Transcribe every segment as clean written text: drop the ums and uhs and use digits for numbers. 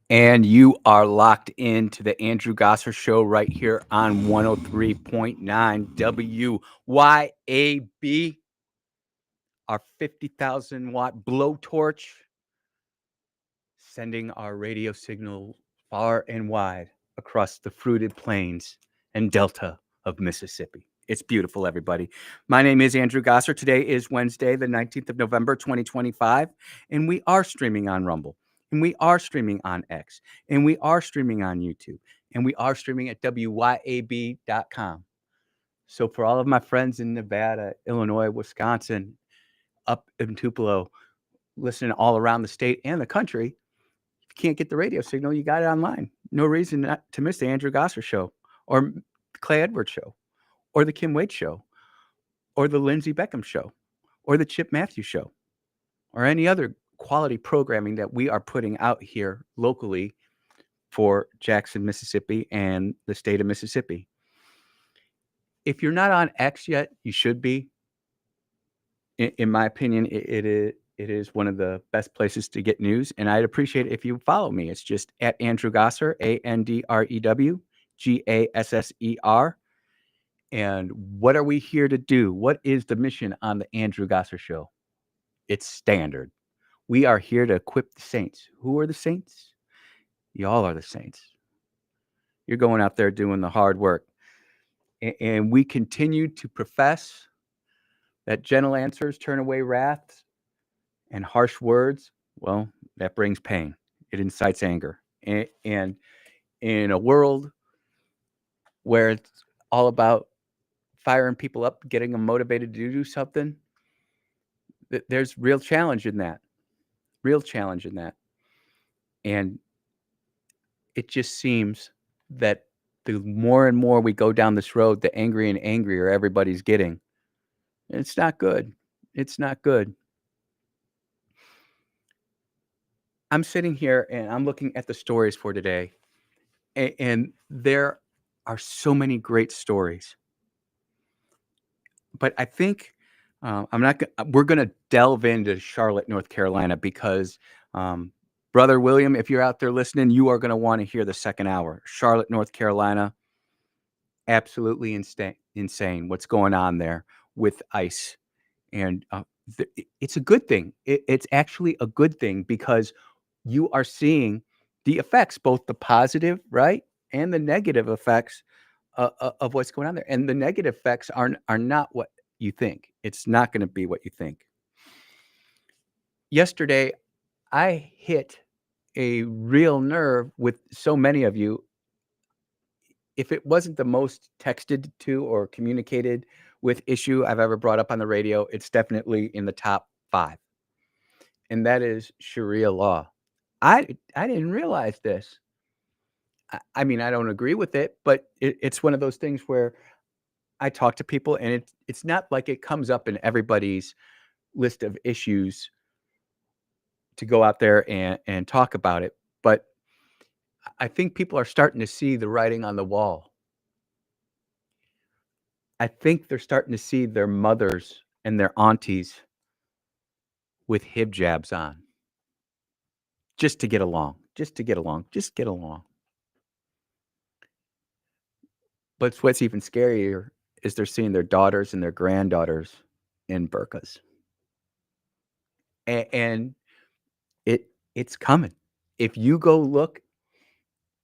And you are locked into the Andrew Gosser Show right here on 103.9 WYAB, our 50,000 watt blowtorch, sending our radio signal far and wide across the fruited plains and delta of Mississippi. It's beautiful, everybody. My name is Andrew Gosser. Today is Wednesday, the 19th of November, 2025, and we are streaming on Rumble, and we are streaming on X, and we are streaming on YouTube, and we are streaming at WYAB.com. So for all of my friends in Nevada, Illinois, Wisconsin, up in Tupelo, listening all around the state and the country, if you can't get the radio signal, you got it online. No reason not to miss the Andrew Gosser Show or the Clay Edwards Show or the Kim Wade Show or the Lindsey Beckham Show or the Chip Matthews Show or any other quality programming that we are putting out here locally for Jackson, Mississippi and the state of Mississippi. If you're not on X yet, you should be. In my opinion, it is one of the best places to get news, and I'd appreciate it if you follow me. It's just at Andrew Gosser, AndrewGasser. And what are we here to do? What is the mission on the Andrew Gosser Show? It's standard. We are here to equip the saints. Who are the saints? Y'all are the saints. You're going out there doing the hard work. And we continue to profess that gentle answers turn away wrath, and harsh words, well, that brings pain. It incites anger. And in a world where it's all about firing people up, getting them motivated to do something, there's real challenge in that. Real challenge in that. And it just seems that the more and more we go down this road, the angrier and angrier everybody's getting. It's not good. It's not good. I'm sitting here and I'm looking at the stories for today, and there are so many great stories. But I think we're going to delve into Charlotte, North Carolina, because Brother William, if you're out there listening, you are going to want to hear the second hour. Charlotte, North Carolina, absolutely insane what's going on there with ICE. And it's a good thing. It's actually a good thing because you are seeing the effects, both the positive, right, and the negative effects of what's going on there. And the negative effects are not what you think. It's not going to be what you think. Yesterday, I hit a real nerve with so many of you. If it wasn't the most texted to or communicated with issue I've ever brought up on the radio, it's definitely in the top 5. And that is Sharia law. I didn't realize this. I mean, I don't agree with it, but it's one of those things where I talk to people, and it's not like it comes up in everybody's list of issues to go out there and talk about it. But I think people are starting to see the writing on the wall. I think they're starting to see their mothers and their aunties with hijabs on just to get along, just to get along, just get along. But what's even scarier is they're seeing their daughters and their granddaughters in burqas. And it's coming. If you go look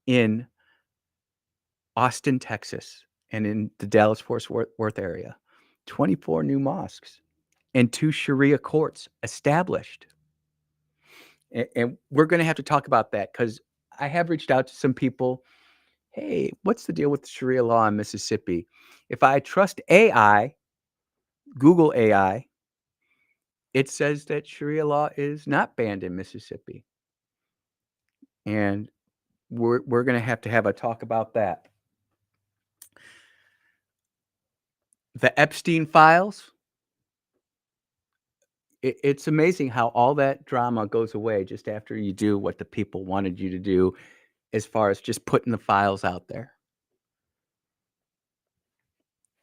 in Austin, Texas, and in the Dallas-Fort Worth area, 24 new mosques and 2 Sharia courts established. And we're going to have to talk about that because I have reached out to some people. Hey, what's the deal with Sharia law in Mississippi? If I trust AI, Google AI, it says that Sharia law is not banned in Mississippi. And we're going to have a talk about that. The Epstein files, it's amazing how all that drama goes away just after you do what the people wanted you to do as far as just putting the files out there.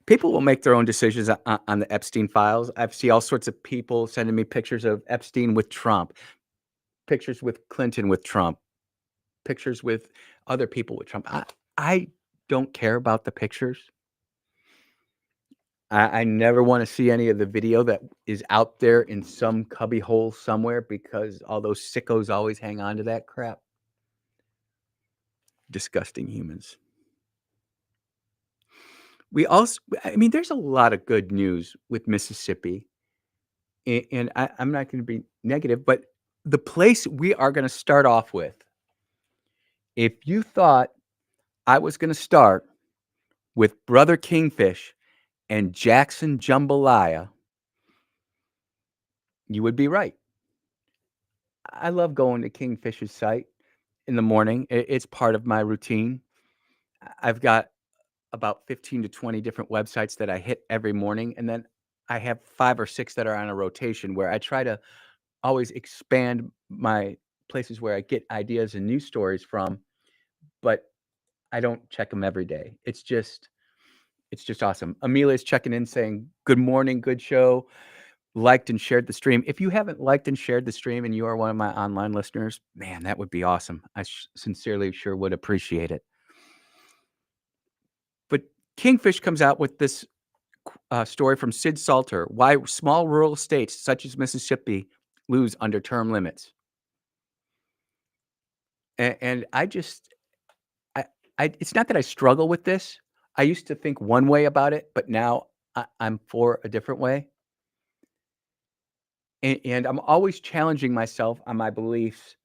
People will make their own decisions on the Epstein files. I've seen all sorts of people sending me pictures of Epstein with Trump, pictures with Clinton with Trump. pictures with other people with Trump. I don't care about the pictures. I never want to see any of the video that is out there in some cubby hole somewhere because all those sickos always hang on to that crap. Disgusting humans. I mean, there's a lot of good news with Mississippi, and I'm not going to be negative, but the place we are going to start off with, if you thought I was going to start with Brother Kingfish and Jackson Jambalaya, you would be right. I love going to Kingfish's site in the morning. It's part of my routine. I've got about 15 to 20 different websites that I hit every morning, and then I have 5 or 6 that are on a rotation where I try to always expand my places where I get ideas and news stories from, but I don't check them every day. It's just awesome. Amelia's checking in saying, "Good morning, good show. Liked and shared the stream." If you haven't liked and shared the stream and you are one of my online listeners, man, that would be awesome. I sincerely sure would appreciate it. But Kingfish comes out with this story from Sid Salter: why small rural states such as Mississippi lose under term limits. And it's not that I struggle with this. I used to think one way about it, but now I'm for a different way. And I'm always challenging myself on my beliefs.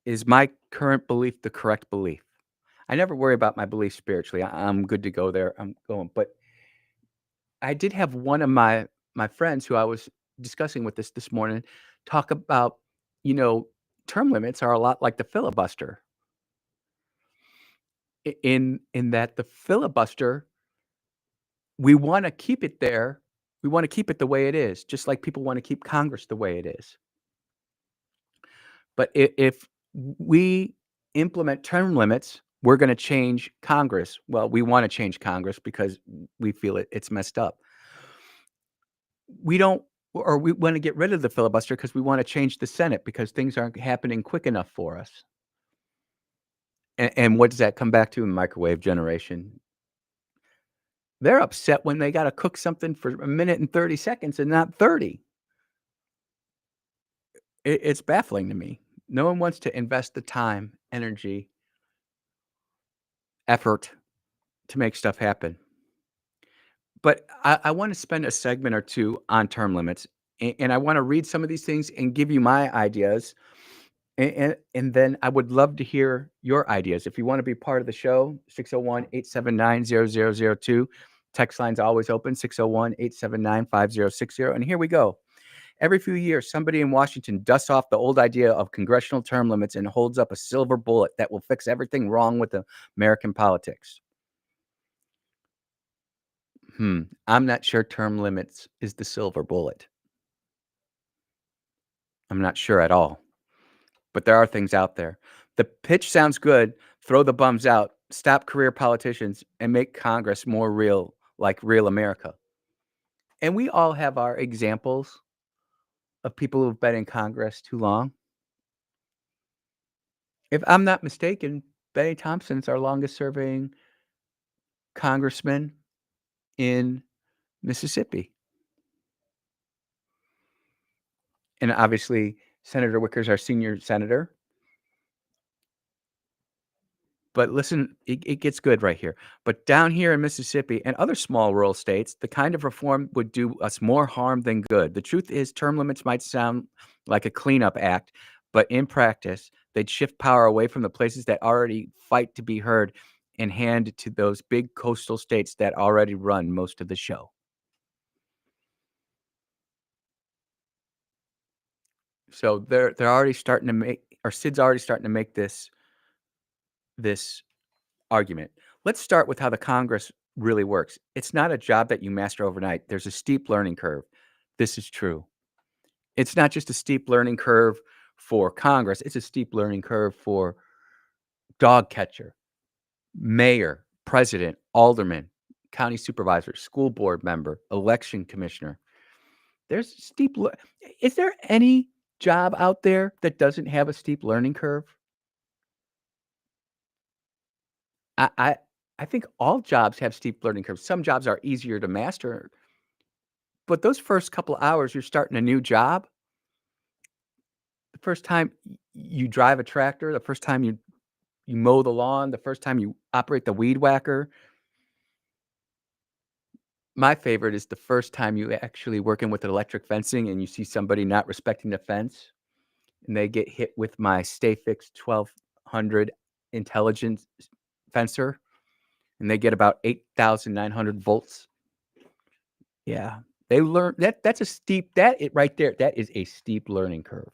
Is my current belief the correct belief? I never worry about my beliefs spiritually. I'm good to go there. I'm going. But I did have one of my friends who I was discussing with this morning talk about, you know, term limits are a lot like the filibuster. In that the filibuster, we want to keep it there. We want to keep it the way it is, just like people want to keep Congress the way it is. But if we implement term limits, we're going to change Congress. Well, we want to change Congress because we feel it's messed up. We don't, or we want to get rid of the filibuster because we want to change the Senate because things aren't happening quick enough for us. And what does that come back to in microwave generation? They're upset when they got to cook something for a minute and 30 seconds and not 30. It's baffling to me. No one wants to invest the time, energy, effort to make stuff happen. But I want to spend a segment or two on term limits, and I want to read some of these things and give you my ideas. And then I would love to hear your ideas. If you want to be part of the show, 601-879-0002. Text line's always open, 601-879-5060. And here we go. Every few years, somebody in Washington dusts off the old idea of congressional term limits and holds up a silver bullet that will fix everything wrong with American politics. I'm not sure term limits is the silver bullet. I'm not sure at all. But there are things out there. The pitch sounds good. Throw the bums out, stop career politicians, and make Congress more real, like real America. And we all have our examples of people who've been in Congress too long. If I'm not mistaken, Benny Thompson's our longest serving congressman in Mississippi. And obviously, Senator Wicker's our senior senator. But listen, it gets good right here. But down here in Mississippi and other small rural states, the kind of reform would do us more harm than good. The truth is, term limits might sound like a cleanup act, but in practice, they'd shift power away from the places that already fight to be heard and hand it to those big coastal states that already run most of the show. So they're already starting to make, or Sid's already starting to make this argument. Let's start with how the Congress really works. It's not a job that you master overnight. There's a steep learning curve. This is true. It's not just a steep learning curve for Congress, it's a steep learning curve for dog catcher, mayor, president, alderman, county supervisor, school board member, election commissioner. There's steep. Is there any job out there that doesn't have a steep learning curve? I I I think all jobs have steep learning curves. Some jobs are easier to master, but those first couple hours you're starting a new job, the first time you drive a tractor, the first time you mow the lawn, the first time you operate the weed whacker. My favorite is the first time you actually working with electric fencing and you see somebody not respecting the fence and they get hit with my Stay Fix 1200 intelligence fencer and they get about 8,900 volts. Yeah. They learn that's a steep that it right there, that is a steep learning curve.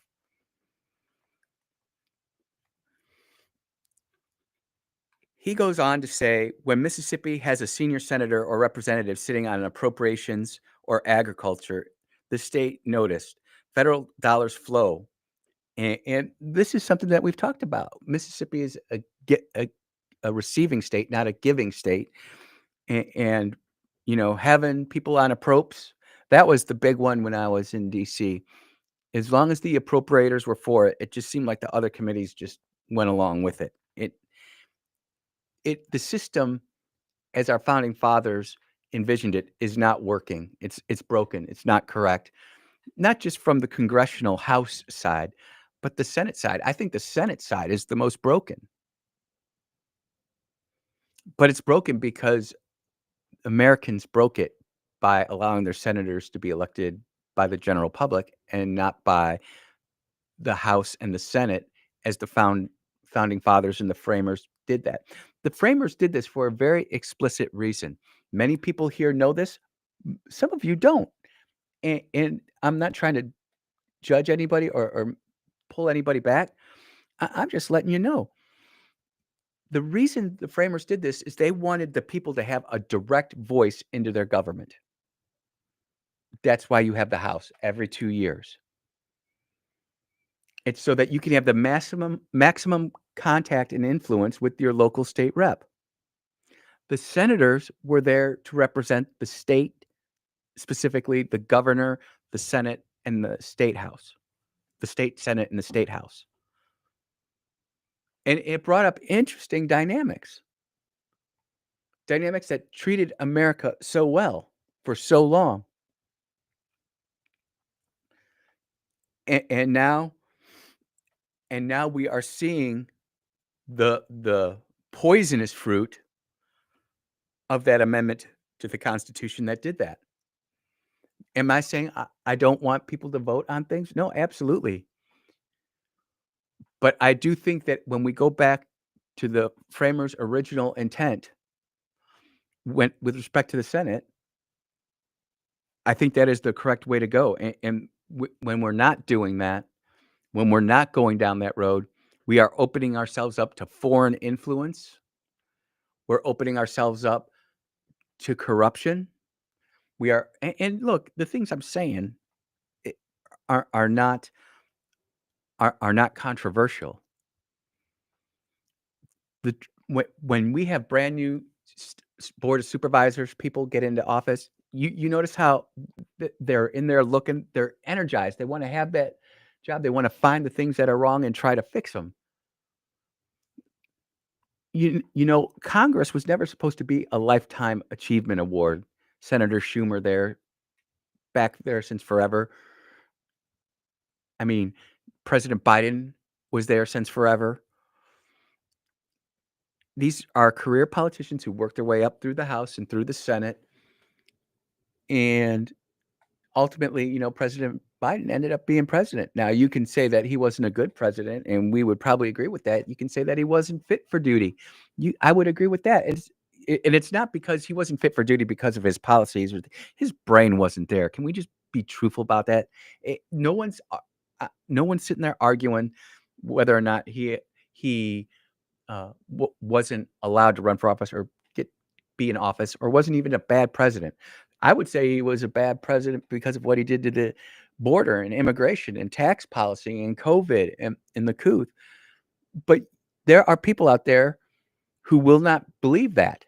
He goes on to say, when Mississippi has a senior senator or representative sitting on appropriations or agriculture, the state noticed federal dollars flow. And this is something that we've talked about. Mississippi is a receiving state, not a giving state. And having people on appropes, that was the big one when I was in DC. As long as the appropriators were for it, it just seemed like the other committees just went along with it. The system, as our founding fathers envisioned it, is not working. It's broken. It's not correct. Not just from the congressional House side, but the Senate side. I think the Senate side is the most broken. But it's broken because Americans broke it by allowing their senators to be elected by the general public and not by the House and the Senate as the founding fathers and the framers did that. The framers did this for a very explicit reason. Many people here know this. Some of you don't. And I'm not trying to judge anybody or pull anybody back. I'm just letting you know. The reason the framers did this is they wanted the people to have a direct voice into their government. That's why you have the House every 2 years. It's so that you can have the maximum contact and influence with your local state rep. The senators were there to represent the state, specifically the governor, the Senate, and the state house. The state Senate and the state house. And it brought up interesting dynamics. Dynamics that treated America so well for so long. And now we are seeing the poisonous fruit of that amendment to the Constitution that did that. Am I saying I don't want people to vote on things? No, absolutely. But I do think that when we go back to the framers' original intent, with respect to the Senate, I think that is the correct way to go. And when we're not doing that, when we're not going down that road, we are opening ourselves up to foreign influence. We're opening ourselves up to corruption. We are, and look, the things I'm saying are not controversial. When we have brand new board of supervisors, people get into office. You notice how they're in there looking, they're energized. They want to have that job. They want to find the things that are wrong and try to fix them. Congress was never supposed to be a lifetime achievement award. Senator Schumer back there since forever. I mean, President Biden was there since forever. These are career politicians who worked their way up through the House and through the Senate. And ultimately, President Biden ended up being president. Now, you can say that he wasn't a good president, and we would probably agree with that. You can say that he wasn't fit for duty. I would agree with that. And it's not because he wasn't fit for duty because of his policies or his brain wasn't there. Can we just be truthful about that? No one's sitting there arguing whether or not he wasn't allowed to run for office or be in office or wasn't even a bad president. I would say he was a bad president because of what he did to the border and immigration and tax policy and COVID and the coup. But there are people out there who will not believe that.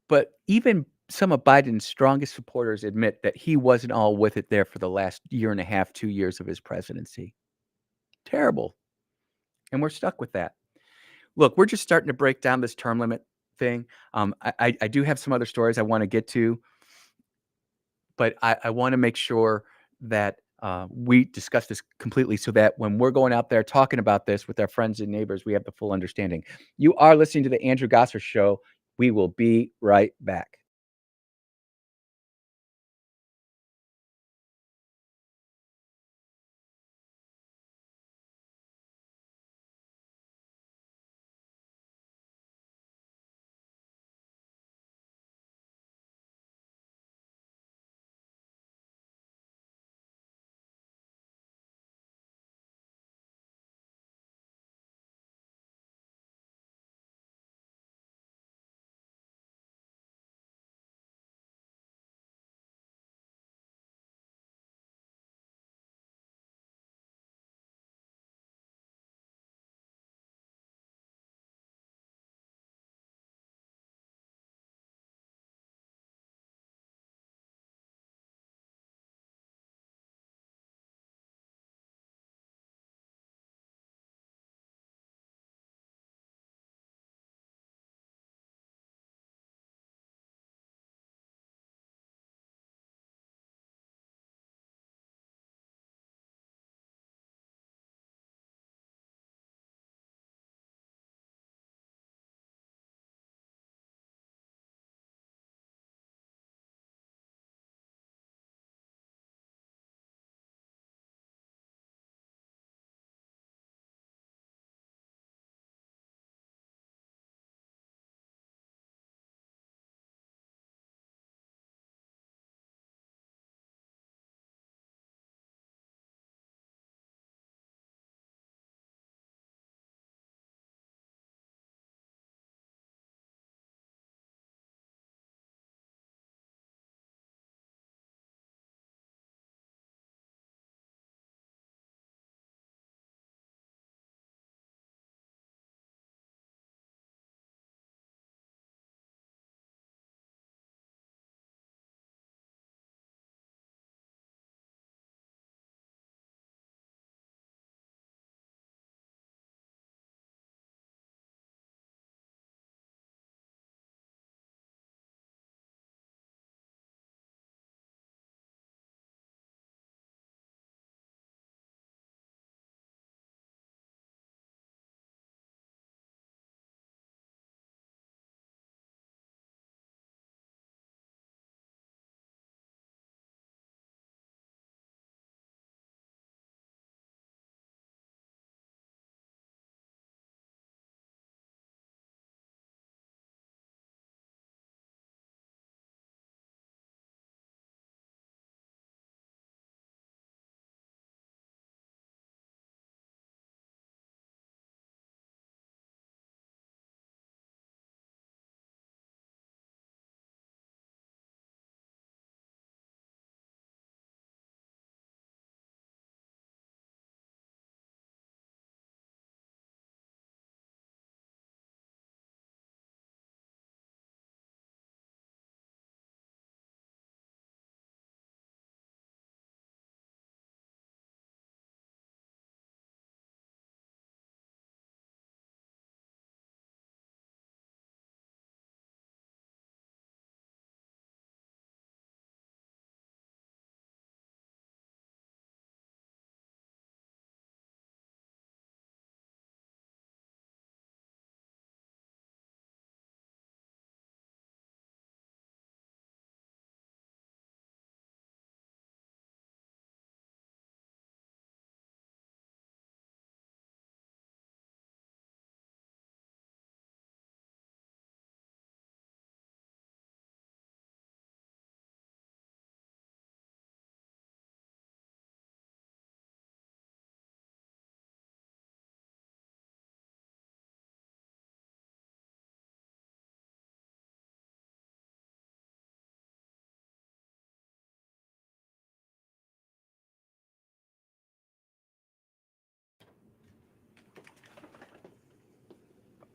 But even some of Biden's strongest supporters admit that he wasn't all with it there for the last year and a half, 2 years of his presidency. Terrible. And we're stuck with that. look, we're just starting to break down this term limit thing. I do have some other stories I want to get to, but I want to make sure that we discuss this completely so that when we're going out there talking about this with our friends and neighbors, we have the full understanding. You are listening to the Andrew Gosser Show. We will be right back.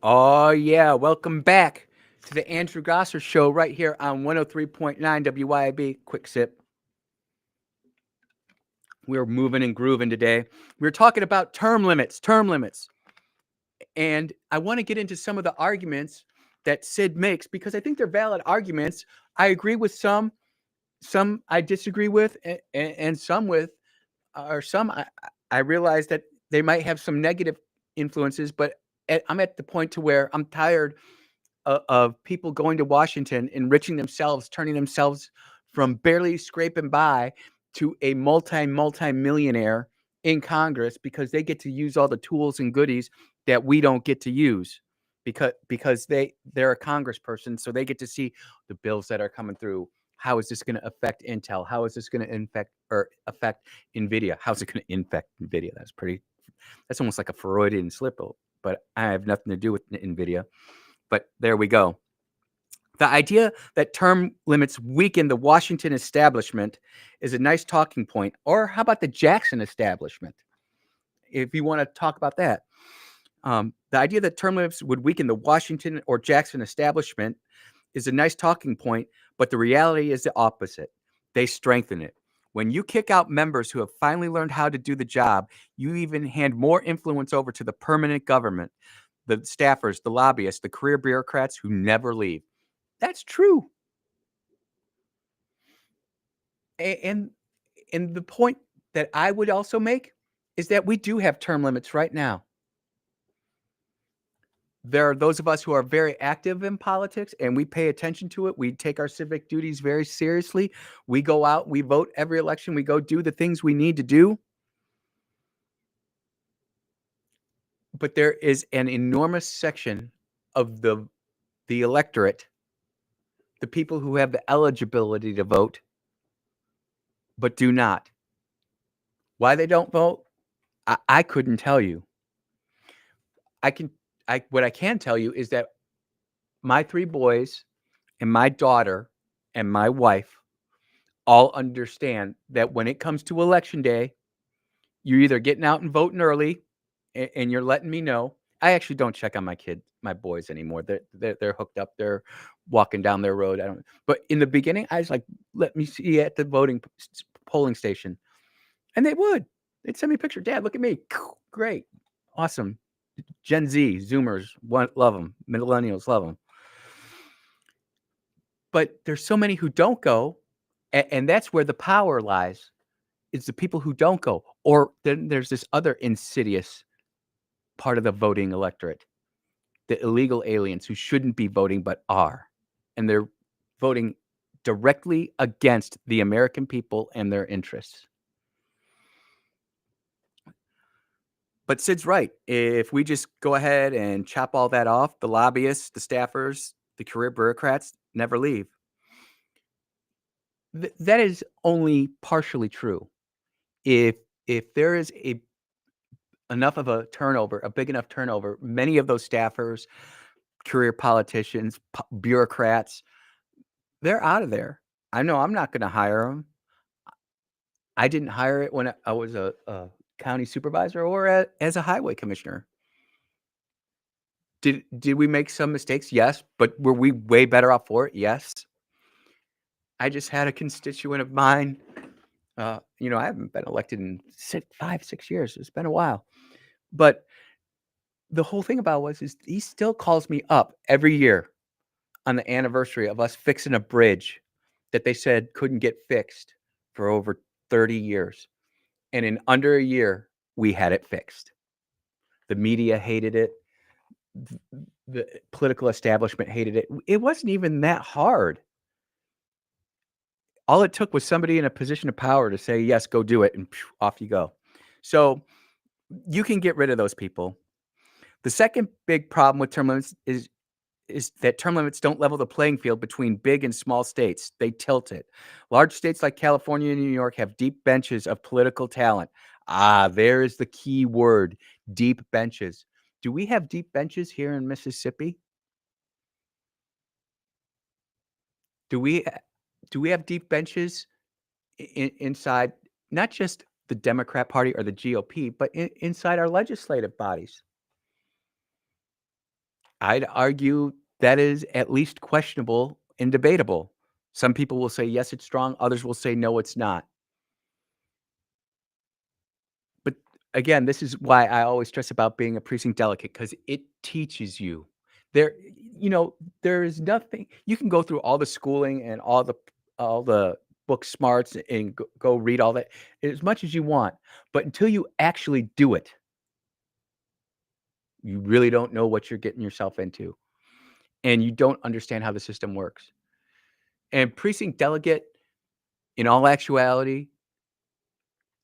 Oh, yeah. Welcome back to the Andrew Gosser Show right here on 103.9 WYAB. Quick sip. We're moving and grooving today. We're talking about term limits. And I want to get into some of the arguments that Sid makes because I think they're valid arguments. I agree with some I disagree with, and some with, or some I realize that they might have some negative influences, but I'm at the point to where I'm tired of people going to Washington, enriching themselves, turning themselves from barely scraping by to a multi-millionaire in Congress because they get to use all the tools and goodies that we don't get to use because they're a congressperson, so they get to see the bills that are coming through. How is this going to affect Intel? How is this going to affect Nvidia? How's it going to infect Nvidia? That's almost like a Freudian slip, but I have nothing to do with Nvidia. But there we go. The idea that term limits weaken the Washington establishment is a nice talking point. Or how about the Jackson establishment? If you want to talk about that. The idea that term limits would weaken the Washington or Jackson establishment is a nice talking point, but the reality is the opposite. They strengthen it. When you kick out members who have finally learned how to do the job, you even hand more influence over to the permanent government, the staffers, the lobbyists, the career bureaucrats who never leave. That's true. And the point that I would also make is that we do have term limits right now. There are those of us who are very active in politics and we pay attention to it. We take our civic duties very seriously. We go out, we vote every election, we go do the things we need to do. But there is an enormous section of the electorate, the people who have the eligibility to vote, but do not. Why they don't vote, I couldn't tell you. What I can tell you is that my 3 boys and my daughter and my wife all understand that when it comes to election day, you're either getting out and voting early and you're letting me know. I actually don't check on my boys anymore. They're hooked up. They're walking down their road. But in the beginning, I was like, let me see you at the polling station. And they would. They'd send me a picture. Dad, look at me. Great. Awesome. Gen Z, Zoomers, love them. Millennials love them. But there's so many who don't go, and that's where the power lies. It's the people who don't go. Or then there's this other insidious part of the voting electorate, the illegal aliens who shouldn't be voting but are. And they're voting directly against the American people and their interests. But Sid's right. If we just go ahead and chop all that off, the lobbyists, the staffers, the career bureaucrats never leave. That is only partially true. If there is enough of a turnover, a big enough turnover, many of those staffers, career politicians, bureaucrats, they're out of there. I know I'm not going to hire them. I didn't hire it when I was a county supervisor or as a highway commissioner. Did we make some mistakes? Yes. But were we way better off for it? Yes. I just had a constituent of mine. I haven't been elected in 5, 6 years. It's been a while. But the whole thing about it is he still calls me up every year on the anniversary of us fixing a bridge that they said couldn't get fixed for over 30 years. And in under a year, we had it fixed. The media hated it. The political establishment hated it. It wasn't even that hard. All it took was somebody in a position of power to say, yes, go do it, and off you go. So you can get rid of those people. The second big problem with term limits is that term limits don't level the playing field between big and small states. They tilt it. Large states like California and New York have deep benches of political talent. There is the key word, deep benches. Do we have deep benches here in Mississippi? Do we have deep benches inside not just the Democrat Party or the GOP, but inside our legislative bodies? I'd argue that is at least questionable and debatable. Some people will say, yes, it's strong. Others will say, no, it's not. But Again, this is why I always stress about being a precinct delegate because it teaches you. There, there is nothing you can go through all the schooling and all the book smarts and go read all that as much as you want, but until you actually do it, you really don't know what you're getting yourself into, and you don't understand how the system works. And precinct delegate, in all actuality,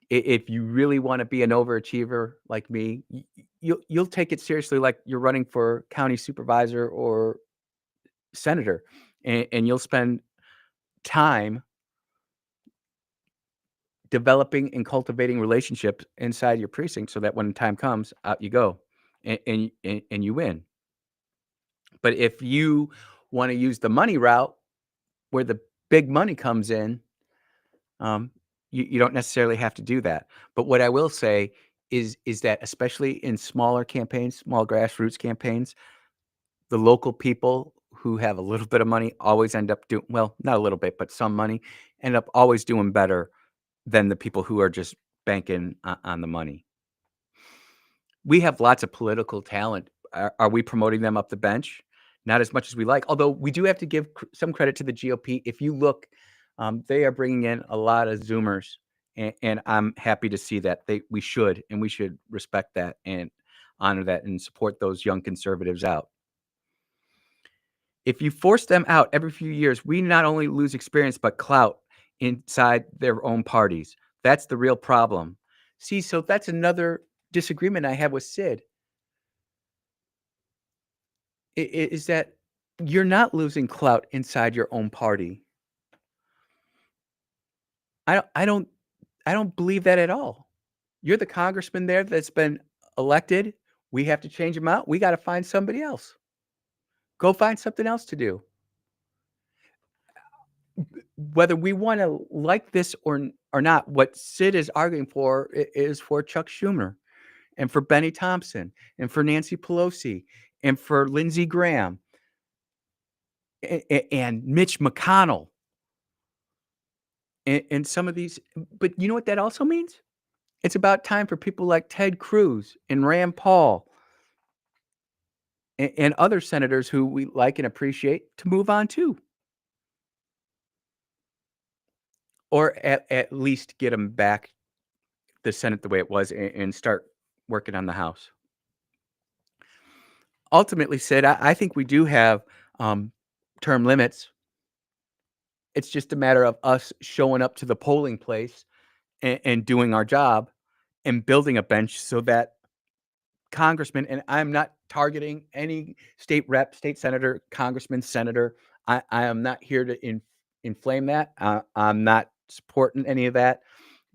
if you really wanna be an overachiever like me, you'll take it seriously like you're running for county supervisor or senator, and you'll spend time developing and cultivating relationships inside your precinct so that when the time comes, out you go, and you win. But if you wanna use the money route where the big money comes in, um, you don't necessarily have to do that. But what I will say is that especially in smaller campaigns, small grassroots campaigns, the local people who have a little bit of money always end up doing well, not a little bit, but some money, end up always doing better than the people who are just banking on the money. We have lots of political talent. Are we promoting them up the bench? Not as much as we like, although we do have to give some credit to the GOP. If you look, they are bringing in a lot of Zoomers, and I'm happy to see that. We should respect that and honor that and support those young conservatives out. If you force them out every few years, we not only lose experience, but clout inside their own parties. That's the real problem. See, so that's another disagreement I have with Sid is that you're not losing clout inside your own party. I don't, I don't, I don't believe that at all. You're the congressman there that's been elected. We have to change him out. We got to find somebody else. Go find something else to do. Whether we want to like this or not, what Sid is arguing for is for Chuck Schumer and for Benny Thompson and for Nancy Pelosi and for Lindsey Graham and Mitch McConnell and some of these. But you know what that also means? It's about time for people like Ted Cruz and Rand Paul and other senators who we like and appreciate to move on too, or at least get them back the Senate the way it was and start working on the House. Ultimately, Sid, I think we do have, term limits. It's just a matter of us showing up to the polling place and doing our job and building a bench so that congressman and I'm not targeting any state rep, state senator, congressman, senator. I am not here to inflame that. I'm not supporting any of that,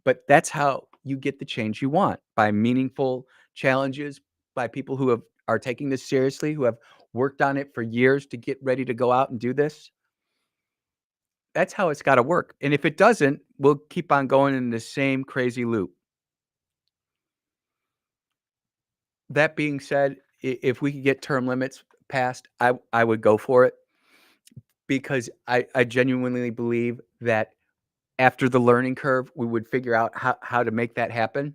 but that's how you get the change you want, by meaningful challenges, by people who are taking this seriously, who have worked on it for years to get ready to go out and do this. That's how it's got to work. And if it doesn't, we'll keep on going in the same crazy loop. That being said, if we could get term limits passed, I would go for it because I genuinely believe that after the learning curve, we would figure out how to make that happen.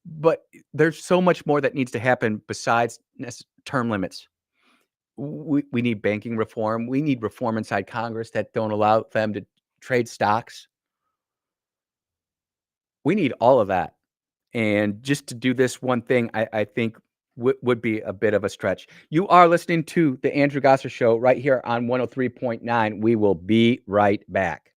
But there's so much more that needs to happen besides term limits. We need banking reform. We need reform inside Congress that don't allow them to trade stocks. We need all of that. And just to do this one thing, I think would be a bit of a stretch. You are listening to the Andrew Gosser Show right here on 103.9. We will be right back.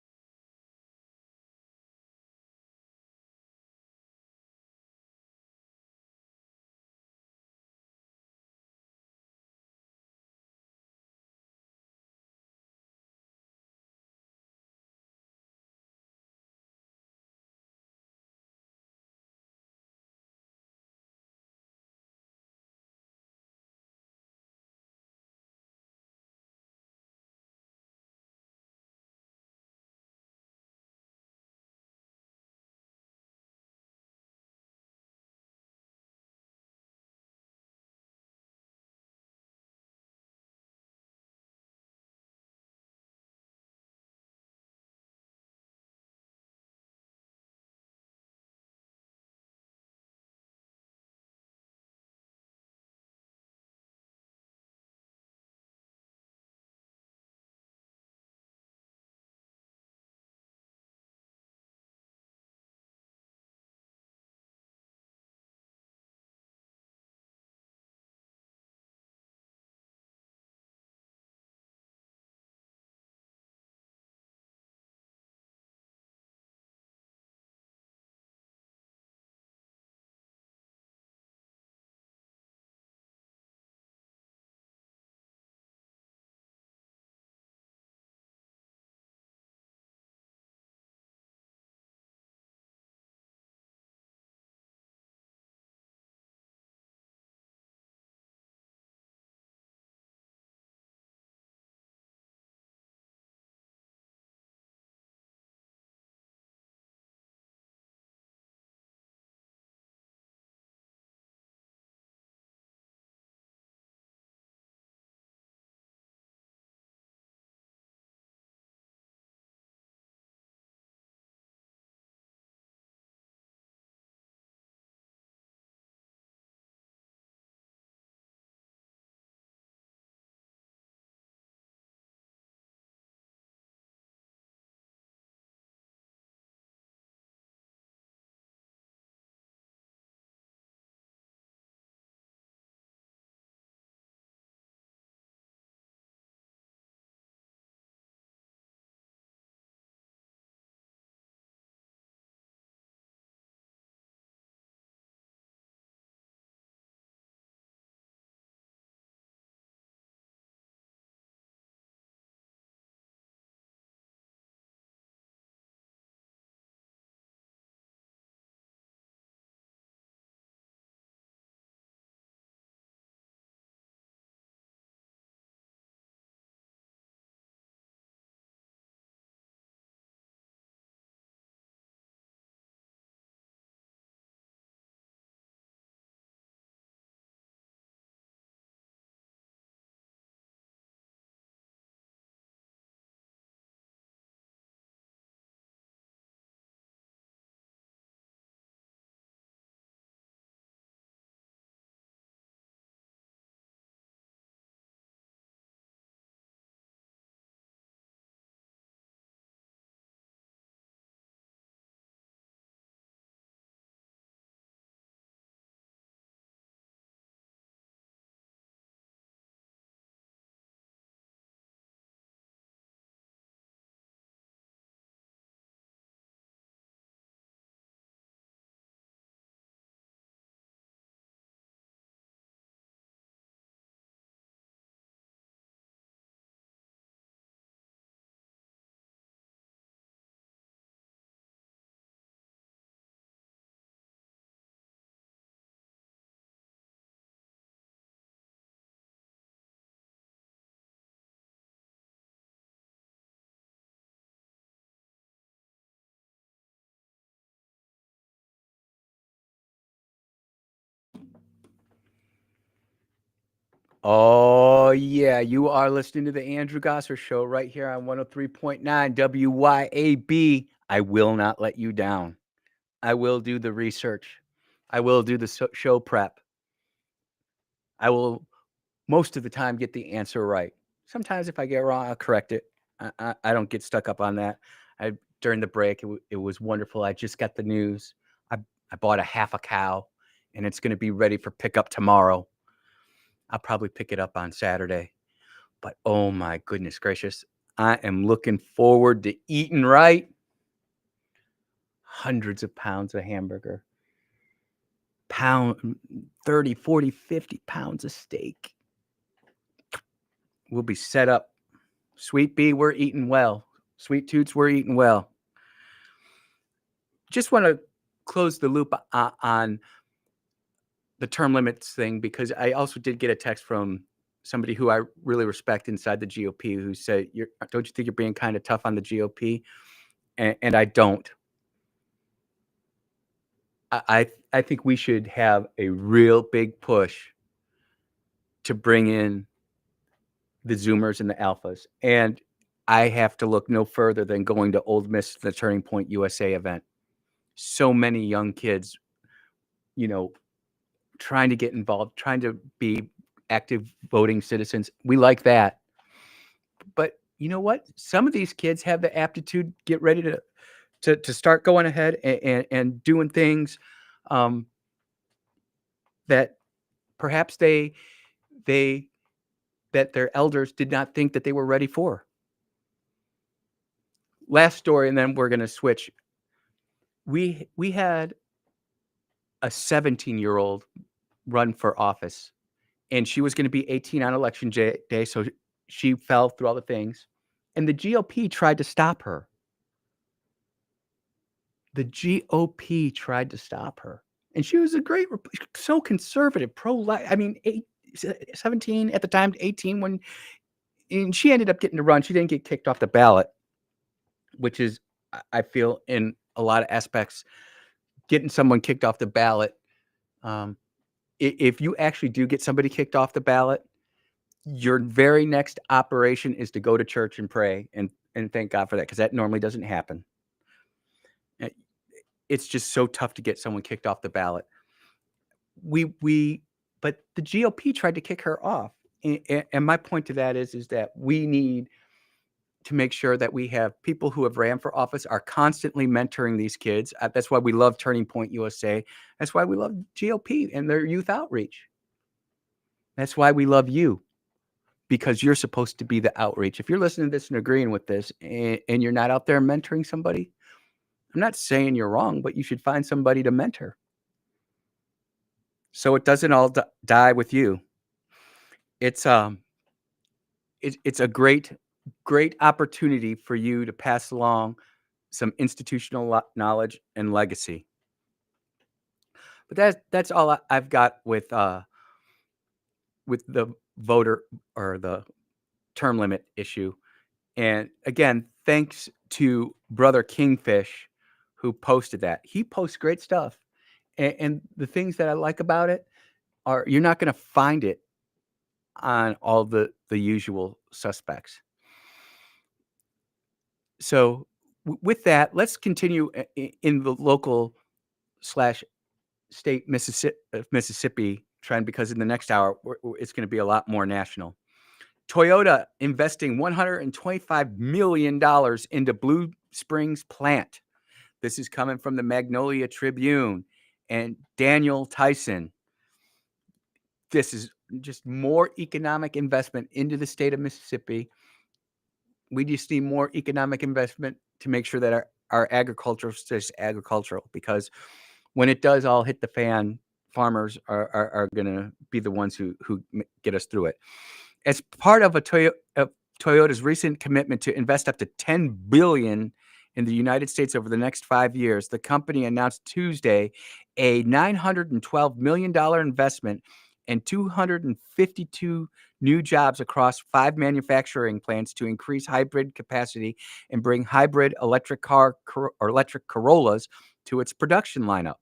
Oh, yeah. You are listening to the Andrew Gosser Show right here on 103.9 WYAB. I will not let you down. I will do the research. I will do the show prep. I will most of the time get the answer right. Sometimes if I get it wrong, I'll correct it. I don't get stuck up on that. During the break, it was wonderful. I just got the news. I bought a half a cow, and it's going to be ready for pickup tomorrow. I'll probably pick it up on Saturday. But oh my goodness gracious, I am looking forward to eating right. Hundreds of pounds of hamburger, 30, 40, 50 pounds of steak. We'll be set up. Sweet Bea, we're eating well. Sweet Toots, we're eating well. Just want to close the loop on the term limits thing, because I also did get a text from somebody who I really respect inside the GOP who said, don't you think you're being kind of tough on the GOP? And I don't. I think we should have a real big push to bring in the Zoomers and the Alphas. And I have to look no further than going to Ole Miss, the Turning Point USA event. So many young kids, trying to get involved, trying to be active voting citizens. We like that. But you know what? Some of these kids have the aptitude, get ready to start going ahead and doing things that perhaps that their elders did not think that they were ready for. Last story, and then we're going to switch. We had a 17-year-old run for office, and she was going to be 18 on election day, so she fell through all the things, and the GOP tried to stop her. The GOP tried to stop her, and she was so conservative, pro-life. I mean, 17 at the time, 18 and she ended up getting to run. She didn't get kicked off the ballot, which is, I feel, in a lot of aspects, getting someone kicked off the ballot. If you actually do get somebody kicked off the ballot, your very next operation is to go to church and pray and thank God for that, because that normally doesn't happen. It's just so tough to get someone kicked off the ballot. But the GOP tried to kick her off. And my point to that is that we need to make sure that we have people who have ran for office are constantly mentoring these kids. That's why we love Turning Point USA. That's why we love GOP and their youth outreach. That's why we love you, because you're supposed to be the outreach. If you're listening to this and agreeing with this and you're not out there mentoring somebody, I'm not saying you're wrong, but you should find somebody to mentor, so it doesn't all die with you. It's a great opportunity for you to pass along some institutional knowledge and legacy. But that's all I've got with the voter or the term limit issue. And again, thanks to Brother Kingfish who posted that. He posts great stuff. And the things that I like about it are, you're not going to find it on all the usual suspects. So with that, let's continue in the local / state Mississippi trend, because in the next hour, it's going to be a lot more national. Toyota investing $125 million into Blue Springs plant. This is coming from the Magnolia Tribune and Daniel Tyson. This is just more economic investment into the state of Mississippi. We just need more economic investment to make sure that our agriculture stays agricultural, because when it does all hit the fan, farmers are going to be the ones who get us through it. As part of Toyota's recent commitment to invest up to $10 billion in the United States over the next 5 years, the company announced Tuesday a $912 million investment and 252 new jobs across 5 manufacturing plants to increase hybrid capacity and bring hybrid electric Corollas to its production lineup.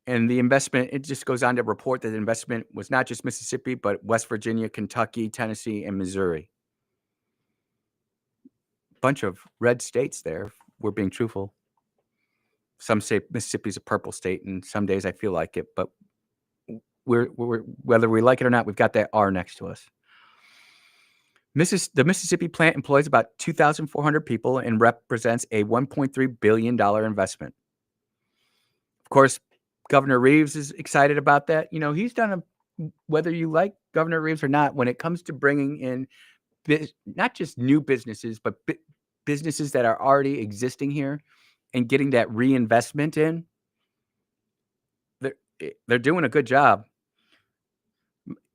And the investment, it just goes on to report that the investment was not just Mississippi, but West Virginia, Kentucky, Tennessee, and Missouri. Bunch of red states there. We're being truthful. Some say Mississippi's a purple state, and some days I feel like it, but we're whether we like it or not, we've got that R next to us. The Mississippi plant employs about 2,400 people and represents a $1.3 billion investment. Of course, Governor Reeves is excited about that. You know, he's done whether you like Governor Reeves or not, when it comes to bringing in not just new businesses, but businesses that are already existing here and getting that reinvestment in, they're doing a good job.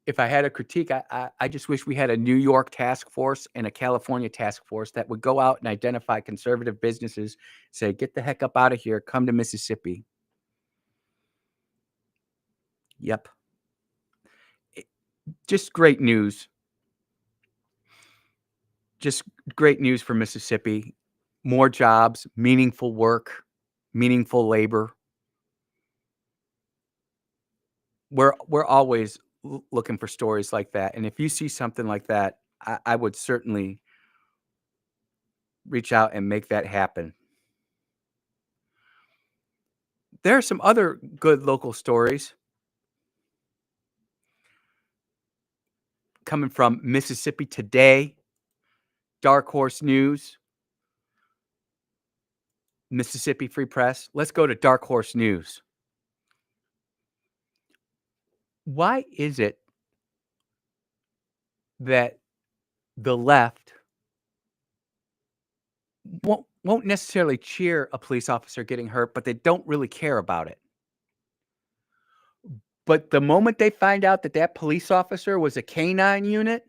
If I had a critique, I just wish we had a New York task force and a California task force that would go out and identify conservative businesses, say, get the heck up out of here, come to Mississippi. Yep. Just great news. Just great news for Mississippi. More jobs, meaningful work, meaningful labor. We're always looking for stories like that. And if you see something like that, I would certainly reach out and make that happen. There are some other good local stories coming from Mississippi Today, Dark Horse News, Mississippi Free Press. Let's go to Dark Horse News. Why is it that the left won't necessarily cheer a police officer getting hurt, but they don't really care about it? But the moment they find out that that police officer was a canine unit,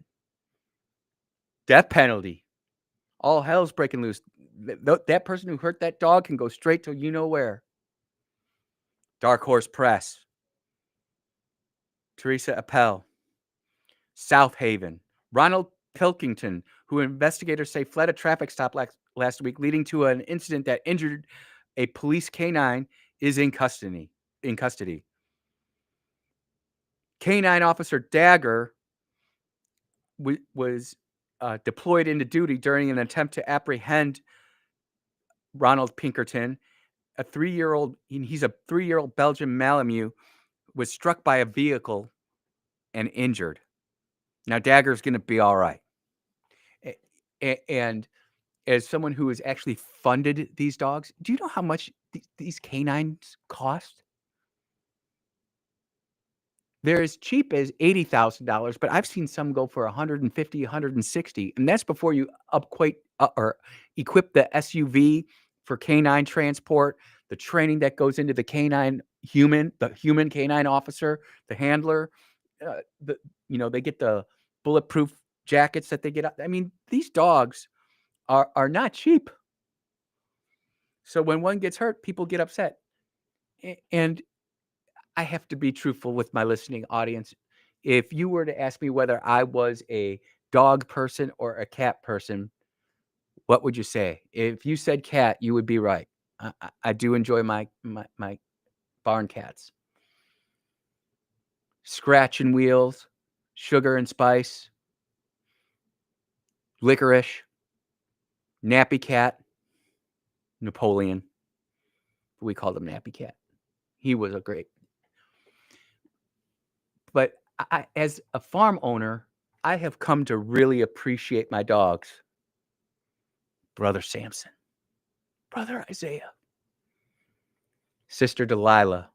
death penalty. All hell's breaking loose. That person who hurt that dog can go straight to you know where. Dark Horse Press. Teresa Appel. South Haven. Ronald Pilkington, who investigators say fled a traffic stop last week, leading to an incident that injured a police canine, is in custody. Canine Officer Dagger was deployed into duty during an attempt to apprehend Ronald Pinkerton, a 3-year-old. He's a 3-year-old Belgian Malamute, was struck by a vehicle and injured. Now Dagger's going to be all right. And as someone who has actually funded these dogs, do you know how much these canines cost? They're as cheap as $80,000, but I've seen some go for $150,000, $160,000, and that's before you or equip the SUV for canine transport, the training that goes into the human canine officer, the handler. They get the bulletproof jackets that they get. I mean, these dogs are not cheap. So when one gets hurt, people get upset, and I have to be truthful with my listening audience. If you were to ask me whether I was a dog person or a cat person, what would you say? If you said cat, you would be right. I do enjoy my barn cats. Scratch and Wheels, Sugar and Spice, Licorice, Nappy Cat, Napoleon. We called him Nappy Cat. He was a great. But as a farm owner, I have come to really appreciate my dogs. Brother Samson, Brother Isaiah, Sister Delilah,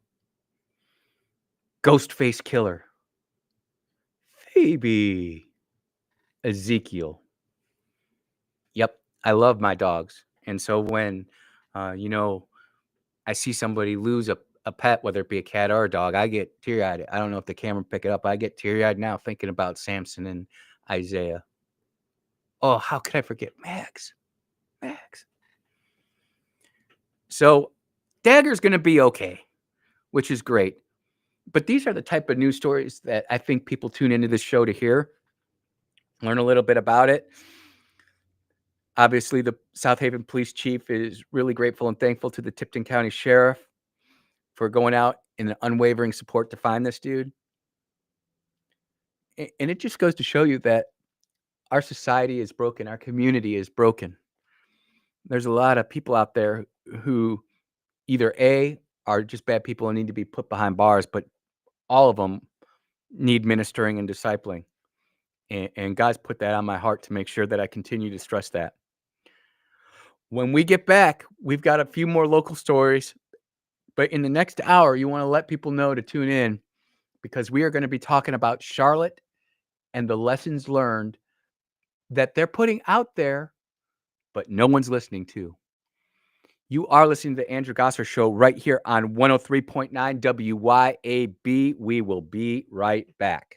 Ghostface Killer, Phoebe, Ezekiel. Yep, I love my dogs. And so when, I see somebody lose a pet, whether it be a cat or a dog, I get teary-eyed. I don't know if the camera pick it up. I get teary-eyed now thinking about Samson and Isaiah. Oh, how could I forget Max? So Dagger's going to be okay, which is great. But these are the type of news stories that I think people tune into this show to hear, learn a little bit about it. Obviously, the South Haven Police Chief is really grateful and thankful to the Tipton County Sheriff for going out and the unwavering support to find this dude. And it just goes to show you that our society is broken. Our community is broken. There's a lot of people out there who either A, are just bad people and need to be put behind bars, but all of them need ministering and discipling. And God's put that on my heart to make sure that I continue to stress that. When we get back, we've got a few more local stories, but in the next hour, you want to let people know to tune in because we are going to be talking about Charlotte and the lessons learned that they're putting out there, but no one's listening to. You are listening to the Andrew Gosser Show right here on 103.9 WYAB. We will be right back.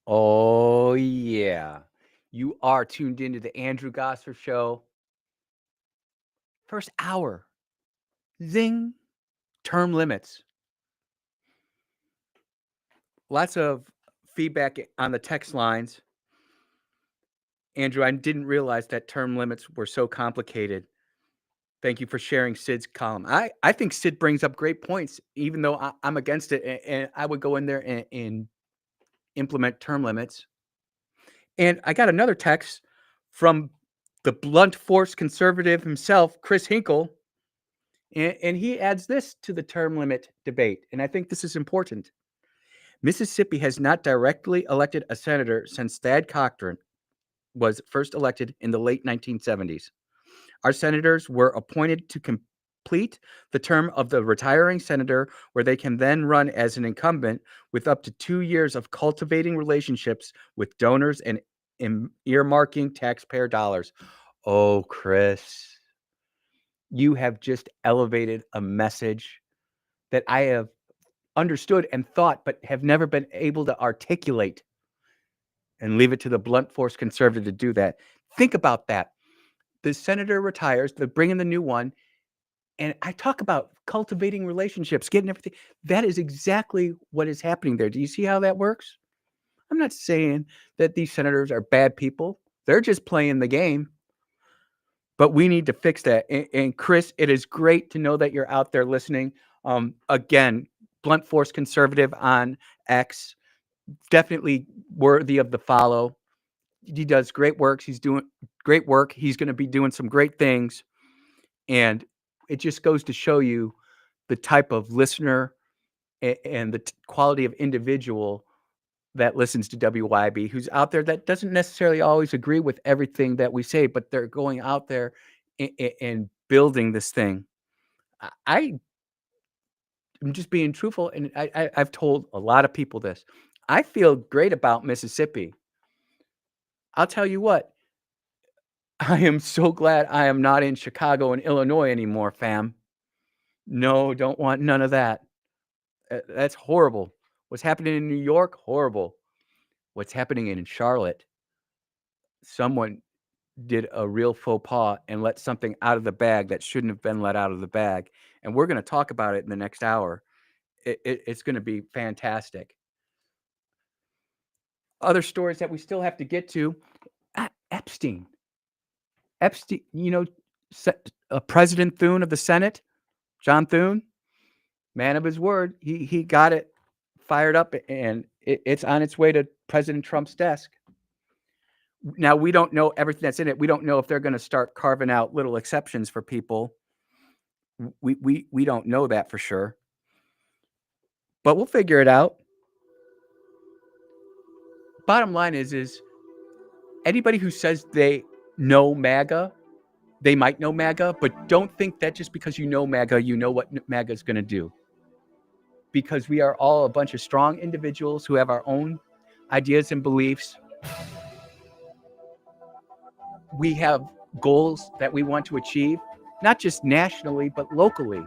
Oh, yeah. You are tuned into the Andrew Gosser Show. First hour. Zing. Term limits. Lots of feedback on the text lines. Andrew, I didn't realize that term limits were so complicated. Thank you for sharing Sid's column. I think Sid brings up great points, even though I'm against it. And I would go in there and implement term limits. And I got another text from the blunt force conservative himself, Chris Hinkle. And he adds this to the term limit debate. And I think this is important. Mississippi has not directly elected a senator since Thad Cochran was first elected in the late 1970s. Our senators were appointed to complete the term of the retiring senator, where they can then run as an incumbent with up to 2 years of cultivating relationships with donors and earmarking taxpayer dollars. Oh, Chris, you have just elevated a message that I have understood and thought, but have never been able to articulate, and leave it to the blunt force conservative to do that. Think about that. The senator retires, they bring in the new one, and I talk about cultivating relationships, getting everything. That is exactly what is happening there. Do you see how that works? I'm not saying that these senators are bad people. They're just playing the game. But we need to fix that. And Chris, it is great to know that you're out there listening. Again, blunt force conservative on X, definitely worthy of the follow. He does great work. He's doing great work. He's going to be doing some great things. And it just goes to show you the type of listener and the quality of individual that listens to WYB, who's out there that doesn't necessarily always agree with everything that we say, but they're going out there and building this thing. I am just being truthful, and I've told a lot of people this. I feel great about Mississippi. I'll tell you what, I am so glad I am not in Chicago and Illinois anymore, fam. No, don't want none of that. That's horrible. What's happening in New York? Horrible. What's happening in Charlotte? Someone did a real faux pas and let something out of the bag that shouldn't have been let out of the bag. And we're going to talk about it in the next hour. It's going to be fantastic. Other stories that we still have to get to. Epstein. Epstein, President Thune of the Senate, John Thune, man of his word. He got it fired up, and it's on its way to President Trump's desk. Now, we don't know everything that's in it. We don't know if they're going to start carving out little exceptions for people. We don't know that for sure, but we'll figure it out. Bottom line is anybody who says they know MAGA, they might know MAGA, but don't think that just because you know MAGA, you know what MAGA is going to do. Because we are all a bunch of strong individuals who have our own ideas and beliefs. We have goals that we want to achieve, not just nationally, but locally.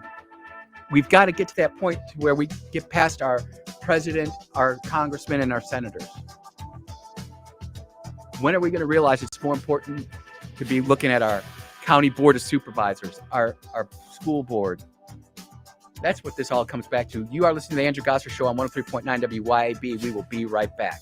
We've got to get to that point where we get past our president, our congressmen, and our senators. When are we going to realize it's more important to be looking at our county board of supervisors, our school board? That's what this all comes back to. You are listening to the Andrew Gosser Show on 103.9 WYAB. We will be right back.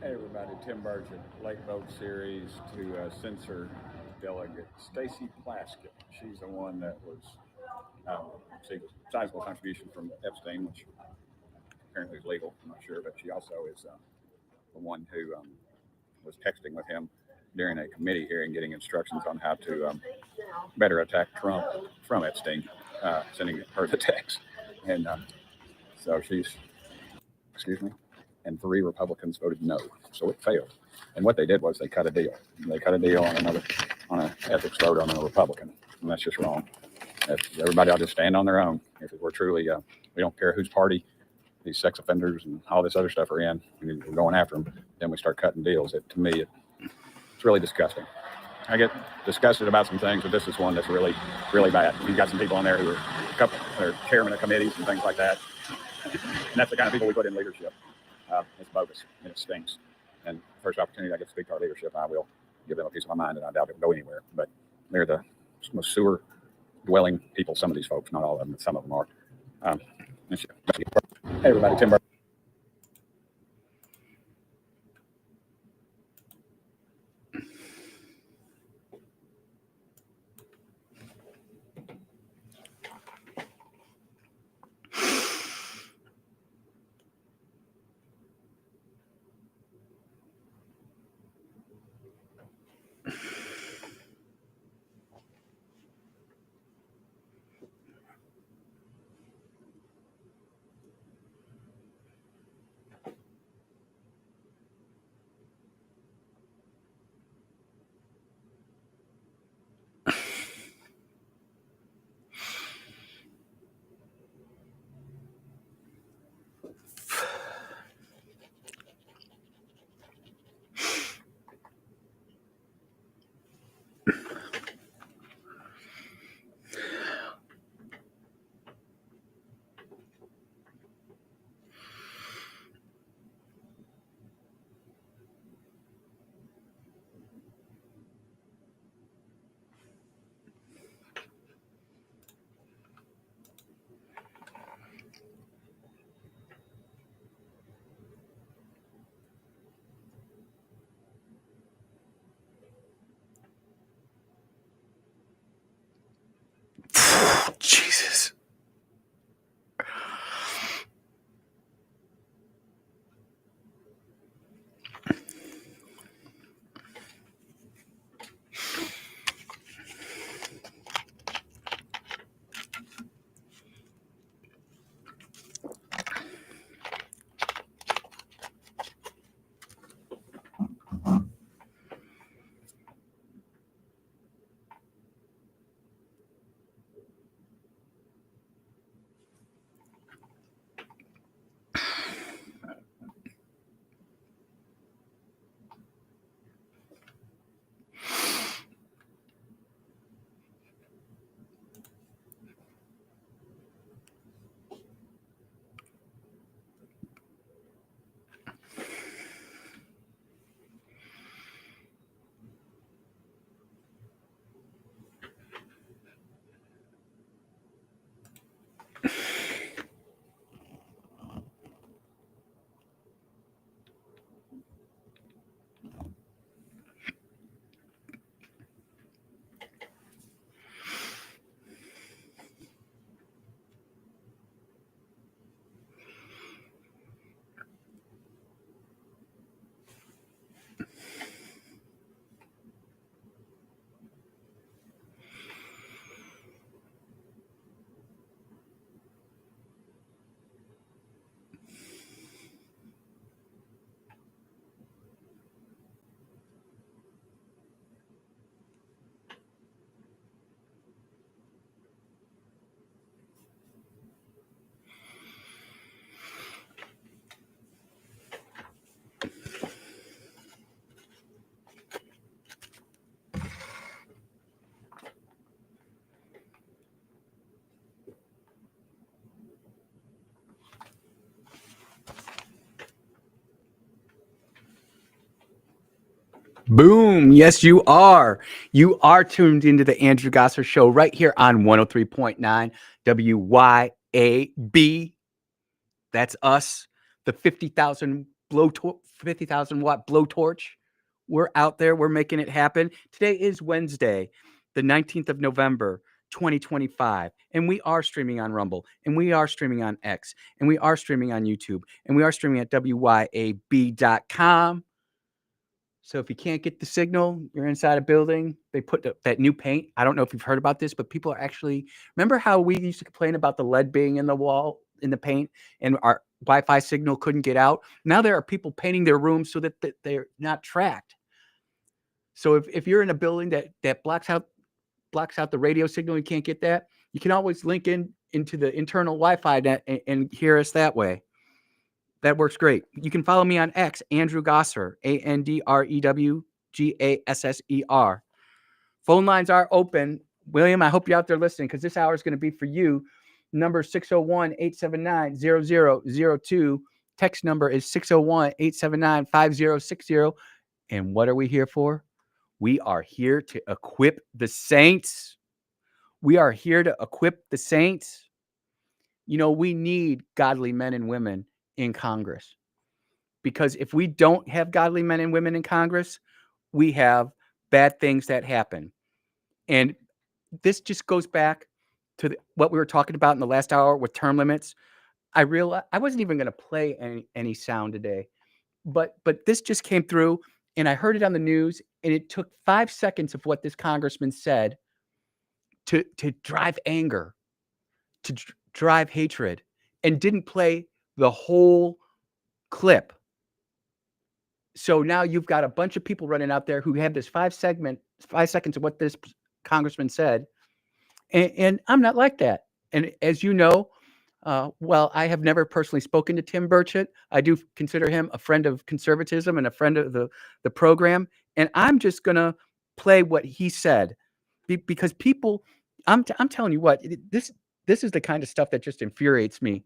Hey everybody, Tim Burchett, Late Vote Series to censor delegate Stacy Plaskett. She's the one that was received a sizable contribution from Epstein, which apparently is legal. I'm not sure, but she also is the one who was texting with him during a committee hearing, getting instructions on how to better attack Trump from Epstein, sending her the text. And so she's, excuse me, and 3 Republicans voted no, so it failed. And what they did was they cut a deal. They cut a deal on an ethics vote on a Republican, and that's just wrong. If everybody ought to stand on their own. If we're truly, we don't care whose party these sex offenders and all this other stuff are in, we're going after them. Then we start cutting deals. To me, it's really disgusting. I get disgusted about some things, but this is one that's really, really bad. You've got some people on there who are chairmen of committees and things like that, and that's the kind of people we put in leadership. It's bogus and it stinks. And the first opportunity I get to speak to our leadership, I will give them a piece of my mind, and I doubt it will go anywhere. But they're the most sewer dwelling people. Some of these folks, not all of them, but some of them are. Hey everybody, Tim Burchett. Jesus. Boom. Yes, you are. You are tuned into the Andrew Gosser Show right here on 103.9 WYAB. That's us, the 50,000 blowtorch, 50,000 watt blowtorch. We're out there. We're making it happen. Today is Wednesday, the 19th of November, 2025. And we are streaming on Rumble, and we are streaming on X, and we are streaming on YouTube, and we are streaming at WYAB.com. So if you can't get the signal, you're inside a building, they put that new paint. I don't know if you've heard about this, but people are actually, remember how we used to complain about the lead being in the wall, in the paint, and our Wi-Fi signal couldn't get out? Now there are people painting their rooms so that they're not tracked. So if you're in a building that blocks out the radio signal, you can't get that, you can always link into the internal Wi-Fi net and hear us that way. That works great. You can follow me on X, Andrew Gosser, AndrewGasser. Phone lines are open. William, I hope you're out there listening, because this hour is going to be for you. Number 601-879-0002. Text number is 601-879-5060. And what are we here for? We are here to equip the saints. We are here to equip the saints. You know, we need godly men and women in Congress, because if we don't have godly men and women in Congress, we have bad things that happen. And this just goes back to what we were talking about in the last hour with term limits. I realized I wasn't even going to play any sound today, but this just came through, and I heard it on the news, and it took 5 seconds of what this congressman said to drive anger, to drive hatred, and didn't play the whole clip. So now you've got a bunch of people running out there who have this 5 seconds of what this congressman said. And I'm not like that. And as you know, well, I have never personally spoken to Tim Burchett. I do consider him a friend of conservatism and a friend of the program. And I'm just going to play what he said, because people, I'm telling you what, this is the kind of stuff that just infuriates me.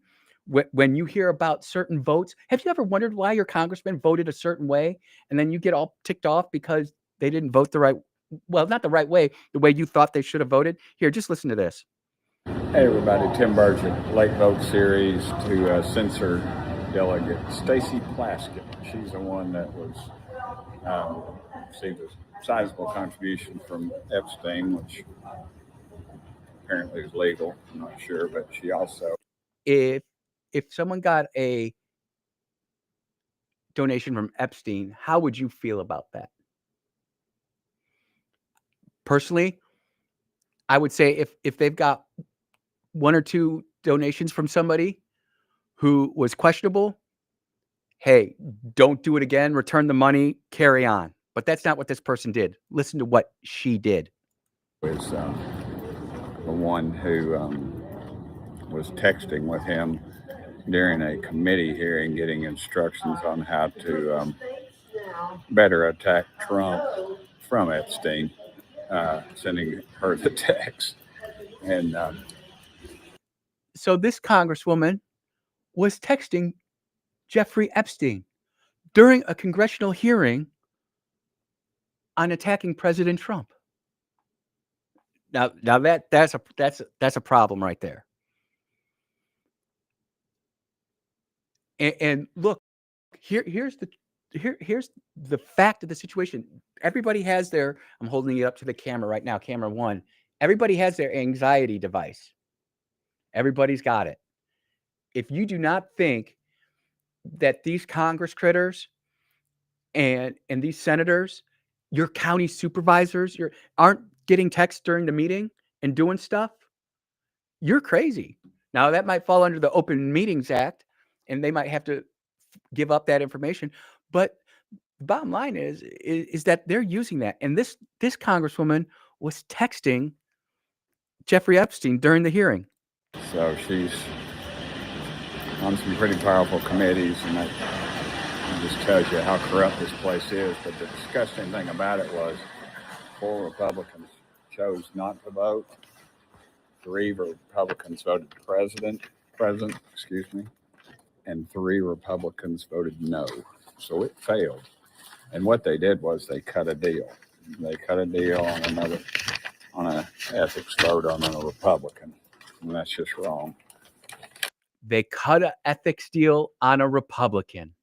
When you hear about certain votes, have you ever wondered why your congressman voted a certain way, and then you get all ticked off because they didn't vote the right, well, not the right way, the way you thought they should have voted? Here, just listen to this. Hey everybody, Tim Burchett, Late Vote Series to censor delegate Stacey Plaskett. She's the one that was received a sizable contribution from Epstein, which apparently is legal. I'm not sure, but she also, if someone got a donation from Epstein, how would you feel about that? Personally, I would say if they've got 1 or 2 donations from somebody who was questionable, hey, don't do it again, return the money, carry on. But that's not what this person did. Listen to what she did. is the one who was texting with him during a committee hearing, getting instructions on how to better attack Trump from Epstein, sending her the text. And so this congresswoman was texting Jeffrey Epstein during a congressional hearing on attacking President Trump. Now that's a problem right there. And look, here's the fact of the situation. Everybody has their, I'm holding it up to the camera right now, camera 1. Everybody has their anxiety device. Everybody's got it. If you do not think that these Congress critters and these senators, your county supervisors, aren't getting texts during the meeting and doing stuff, you're crazy. Now that might fall under the Open Meetings Act, and they might have to give up that information. But the bottom line is that they're using that. And this congresswoman was texting Jeffrey Epstein during the hearing. So she's on some pretty powerful committees, and that just tells you how corrupt this place is. But the disgusting thing about it was 4 Republicans chose not to vote. 3 Republicans voted president, and 3 Republicans voted no. So it failed. And what they did was they cut a deal. They cut a deal on an ethics vote on a Republican. And that's just wrong. They cut an ethics deal on a Republican.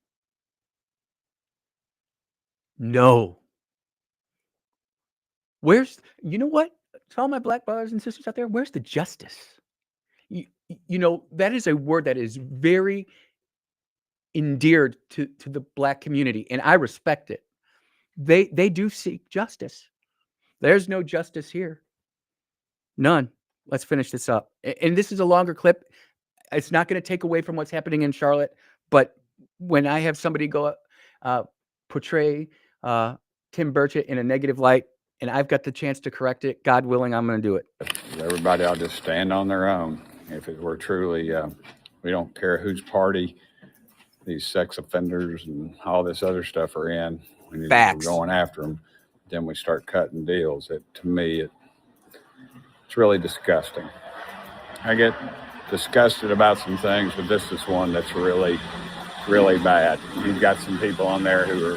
No. You know what? To all my black brothers and sisters out there, where's the justice? That is a word that is very endeared to the black community, and I respect it. They do seek justice. There's no justice here. None. Let's finish this up. And this is a longer clip. It's not going to take away from what's happening in Charlotte, but when I have somebody go portray Tim Burchett in a negative light, and I've got the chance to correct it, God willing, I'm going to do it. Everybody ought to just stand on their own. If it were truly, we don't care whose party these sex offenders and all this other stuff are in. When we're going after them, then we start cutting deals. To me, it's really disgusting. I get disgusted about some things, but this is one that's really, really bad. You've got some people on there who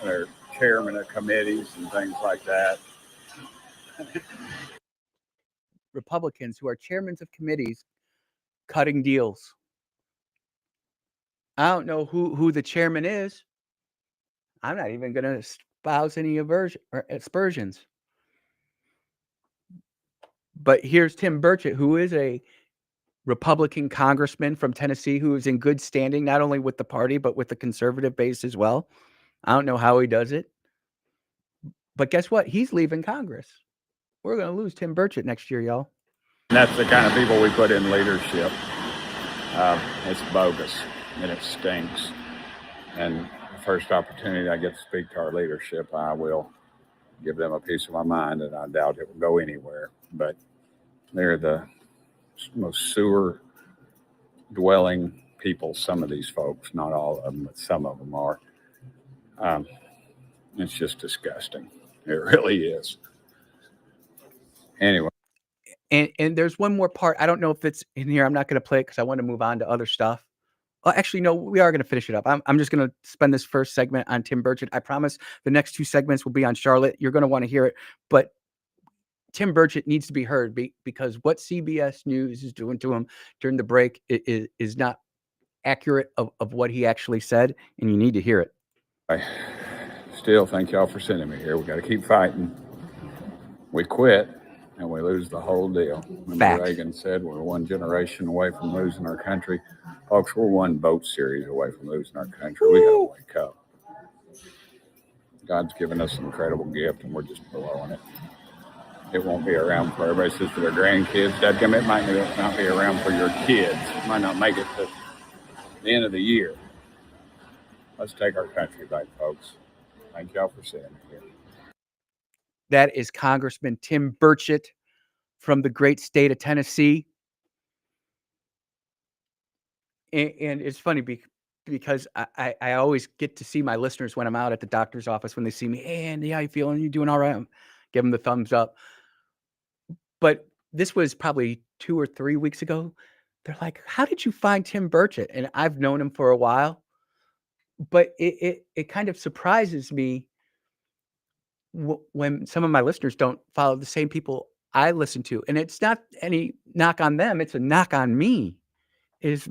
are chairmen of committees and things like that. Republicans who are chairmen of committees cutting deals. I don't know who the chairman is. I'm not even going to espouse any aspersions. But here's Tim Burchett, who is a Republican congressman from Tennessee who is in good standing, not only with the party, but with the conservative base as well. I don't know how he does it. But guess what? He's leaving Congress. We're going to lose Tim Burchett next year, y'all. And that's the kind of people we put in leadership. It's bogus and it stinks. And the first opportunity I get to speak to our leadership, I will give them a piece of my mind, and I doubt it will go anywhere. But they're the most sewer dwelling people, some of these folks, not all of them, but some of them are. It's just disgusting. It really is. Anyway. And there's one more part. I don't know if it's in here. I'm not going to play it because I want to move on to other stuff. Well, actually, no, we are going to finish it up. I'm just going to spend this first segment on Tim Burchett. I promise the next two segments will be on Charlotte. You're going to want to hear it. But Tim Burchett needs to be heard because what CBS News is doing to him during the break is not accurate of what he actually said, and you need to hear it. I still thank y'all for sending me here. We got to keep fighting. We quit, and we lose the whole deal. Remember Reagan said we're one generation away from losing our country. Folks, we're one boat series away from losing our country. We got to wake up. God's given us an incredible gift, and we're just blowing it. It won't be around for everybody says for their grandkids. Dadgum, it might not be around for your kids. It might not make it to the end of the year. Let's take our country back, folks. Thank y'all for sitting here. That is Congressman Tim Burchett from the great state of Tennessee. And it's funny because I always get to see my listeners when I'm out at the doctor's office when they see me. Hey, Andy, how you feeling? You doing all right? Give them the thumbs up. But this was probably 2 or 3 weeks ago. They're like, how did you find Tim Burchett? And I've known him for a while. But it kind of surprises me when some of my listeners don't follow the same people I listen to. And it's not any knock on them. It's a knock on me. Is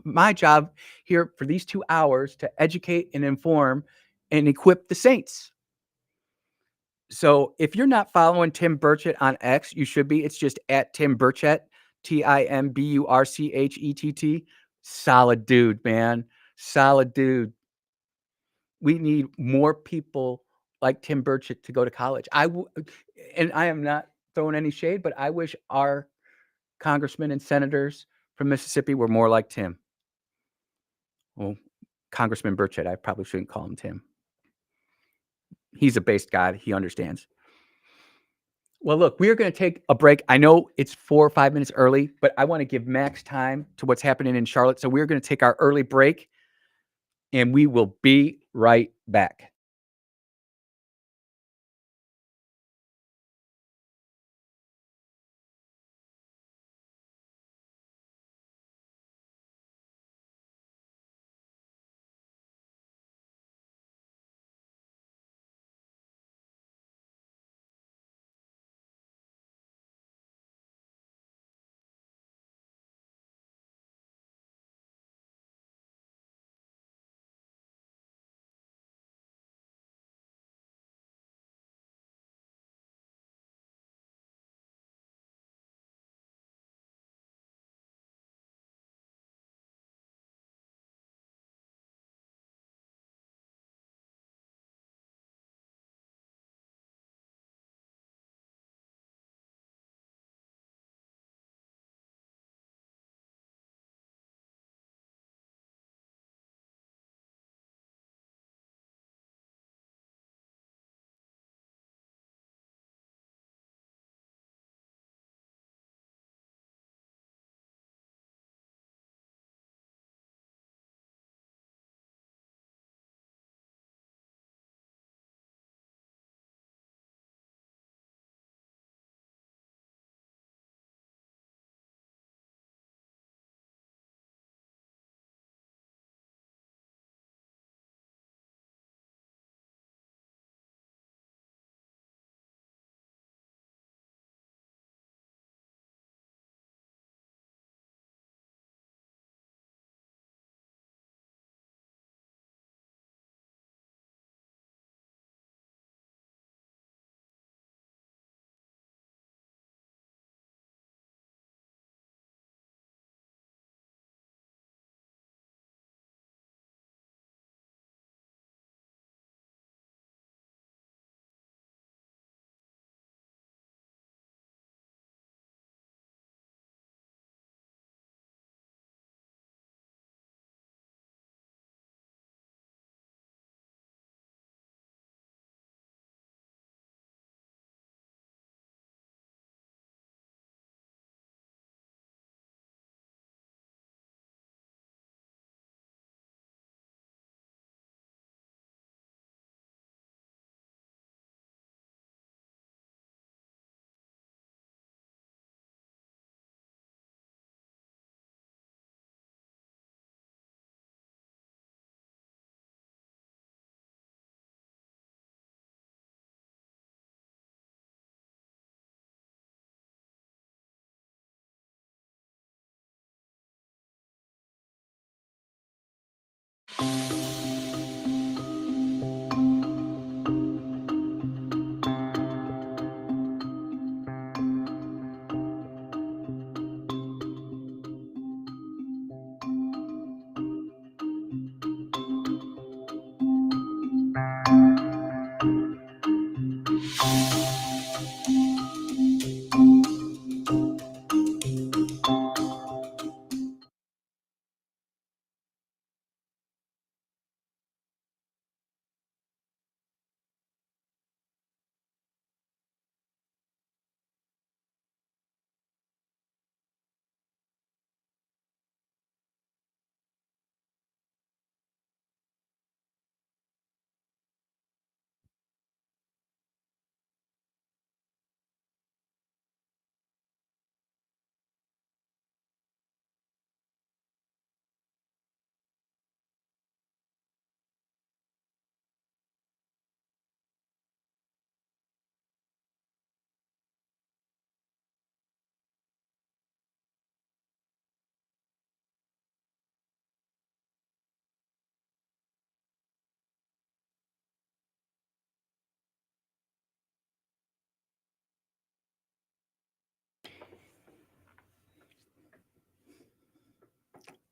my job here for these 2 hours to educate and inform and equip the saints. So if you're not following Tim Burchett on X, you should be. It's just at Tim Burchett, TimBurchett. Solid dude, man. Solid dude. We need more people like Tim Burchett to go to college. And I am not throwing any shade, but I wish our congressmen and senators from Mississippi were more like Tim. Well, Congressman Burchett, I probably shouldn't call him Tim. He's a based guy. He understands. Well, look, we are going to take a break. I know it's 4 or 5 minutes early, but I want to give Max time to what's happening in Charlotte. So we're going to take our early break, and we will be right back.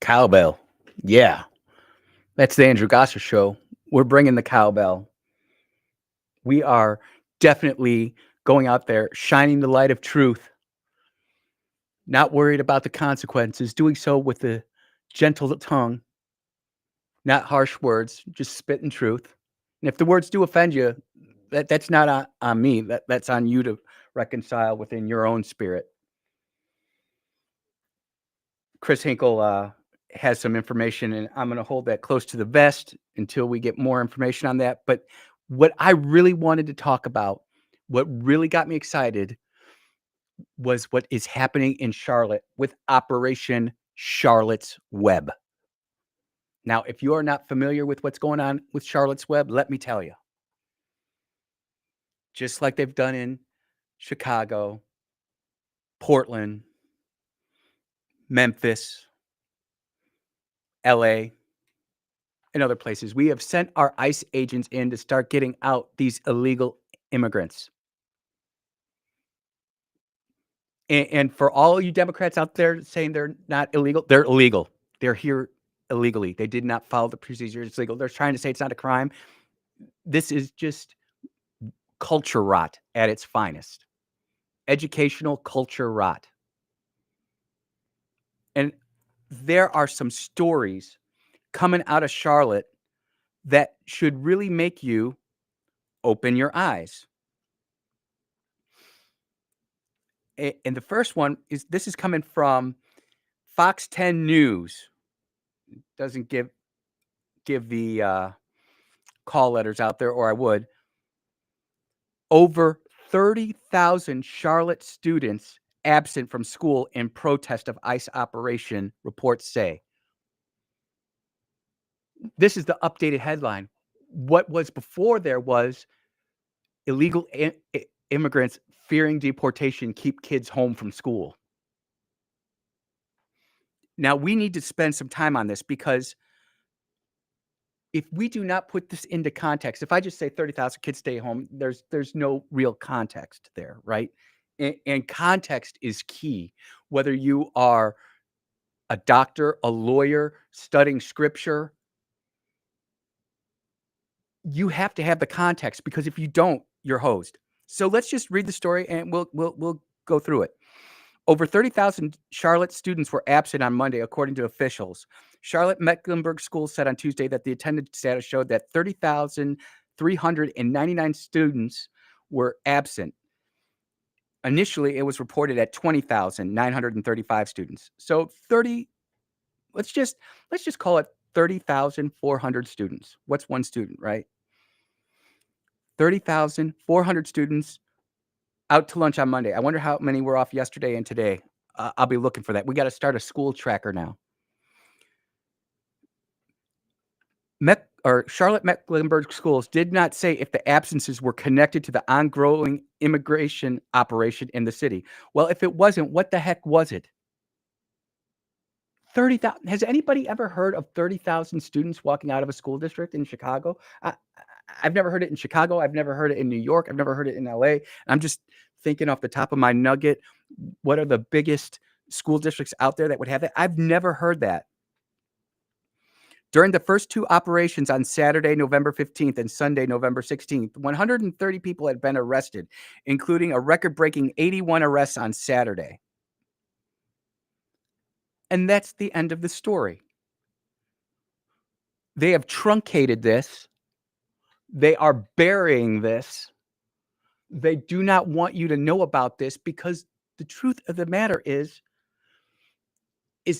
cowbell. Yeah, that's the Andrew Gosser Show. We're bringing the cowbell. We are definitely going out there, shining the light of truth, not worried about the consequences, doing so with a gentle tongue, not harsh words, just spitting truth. And if the words do offend you, that's not on me. That's on you to reconcile within your own spirit. Chris Hinkle has some information, and I'm going to hold that close to the vest until we get more information on that. But what I really wanted to talk about, what really got me excited, was what is happening in Charlotte with Operation Charlotte's Web. Now, if you are not familiar with what's going on with Charlotte's Web, let me tell you. Just like they've done in Chicago, Portland, Memphis, LA, and other places, we have sent our ICE agents in to start getting out these illegal immigrants. And for all you Democrats out there saying they're not illegal, they're illegal. They're here illegally. They did not follow the procedure. It's legal. They're trying to say it's not a crime. This is just culture rot at its finest. Educational culture rot. And there are some stories coming out of Charlotte that should really make you open your eyes. And the first one is, this is coming from Fox 10 News. Doesn't give the call letters out there, or I would. Over 30,000 Charlotte students absent from school in protest of ICE operation, reports say. This is the updated headline. What was before there was illegal immigrants fearing deportation keep kids home from school. Now, we need to spend some time on this, because if we do not put this into context, if I just say 30,000 kids stay home, there's no real context there, right? And context is key. Whether you are a doctor, a lawyer, studying scripture, you have to have the context, because if you don't, you're hosed. So let's just read the story and we'll go through it. Over 30,000 Charlotte students were absent on Monday, according to officials. Charlotte Mecklenburg Schools said on Tuesday that the attendance data showed that 30,399 students were absent. Initially, it was reported at 20,935 students. So let's just call it 30,400 students. What's one student, right? 30,400 students out to lunch on Monday. I wonder how many were off yesterday and today. I'll be looking for that. We got to start a school tracker now. Charlotte Mecklenburg Schools did not say if the absences were connected to the ongoing immigration operation in the city. Well, if it wasn't, what the heck was it? 30,000. Has anybody ever heard of 30,000 students walking out of a school district in Chicago? I've never heard it in Chicago. I've never heard it in New York. I've never heard it in LA. I'm just thinking off the top of my nugget, what are the biggest school districts out there that would have that? I've never heard that. During the first two operations on Saturday, November 15th and Sunday, November 16th, 130 people had been arrested, including a record-breaking 81 arrests on Saturday. And that's the end of the story. They have truncated this. They are burying this. They do not want you to know about this, because the truth of the matter is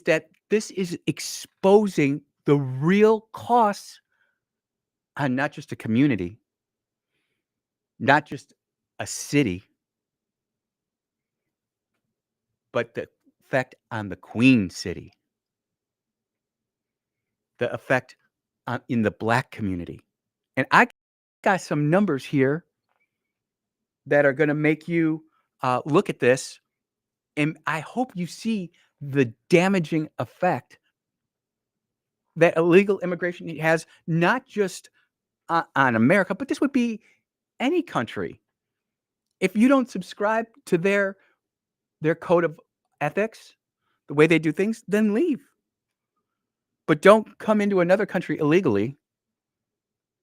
that this is exposing the real costs on not just a community, not just a city, but the effect on the Queen City, the effect in the Black community. And I got some numbers here that are going to make you look at this, and I hope you see the damaging effect that illegal immigration has, not just on America, but this would be any country. If you don't subscribe to their code of ethics, the way they do things, then leave. but don't come into another country illegally.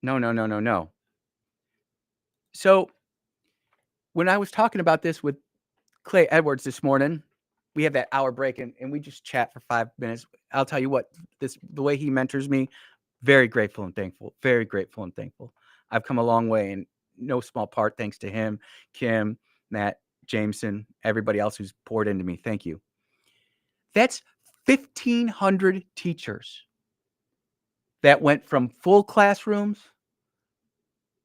No, no, no, no, no. So when I was talking about this with Clay Edwards this morning, we have that hour break and we just chat for 5 minutes. I'll tell you what, the way he mentors me, very grateful and thankful. Very grateful and thankful. I've come a long way, in no small part thanks to him, Kim, Matt, Jameson, everybody else who's poured into me. Thank you. That's 1,500 teachers that went from full classrooms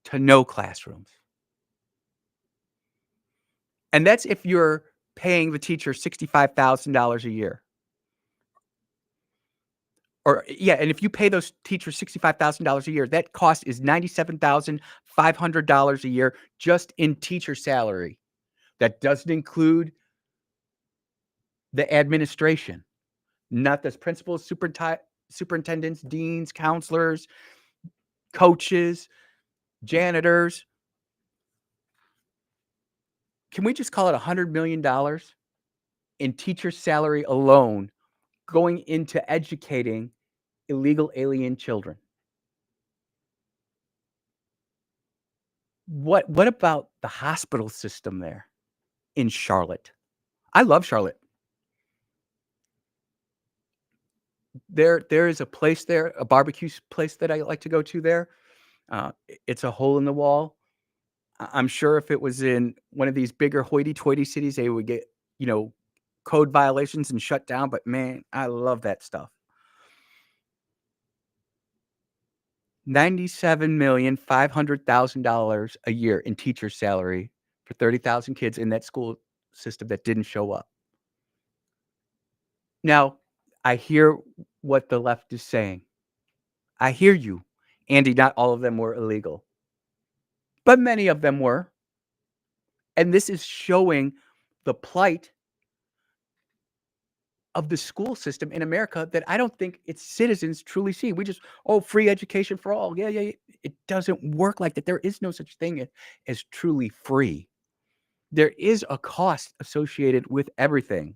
to no classrooms. And that's if you're paying the teacher $65,000 a year. Or yeah, and if you pay those teachers $65,000 a year, that cost is $97,500 a year just in teacher salary. That doesn't include the administration, not the principals, superintendents, deans, counselors, coaches, janitors. Can we just call it $100 million in teacher salary alone going into educating illegal alien children? What about the hospital system there in Charlotte? I love Charlotte. There is a place there, a barbecue place that I like to go to there. It's a hole in the wall. I'm sure if it was in one of these bigger hoity-toity cities, they would get, code violations and shut down. But man, I love that stuff. $97,500,000 a year in teacher salary for 30,000 kids in that school system that didn't show up. Now, I hear what the left is saying. I hear you, Andy. Not all of them were illegal, but many of them were. And this is showing the plight of the school system in America that I don't think its citizens truly see. We just, free education for all. Yeah, yeah. It doesn't work like that. There is no such thing as truly free. There is a cost associated with everything.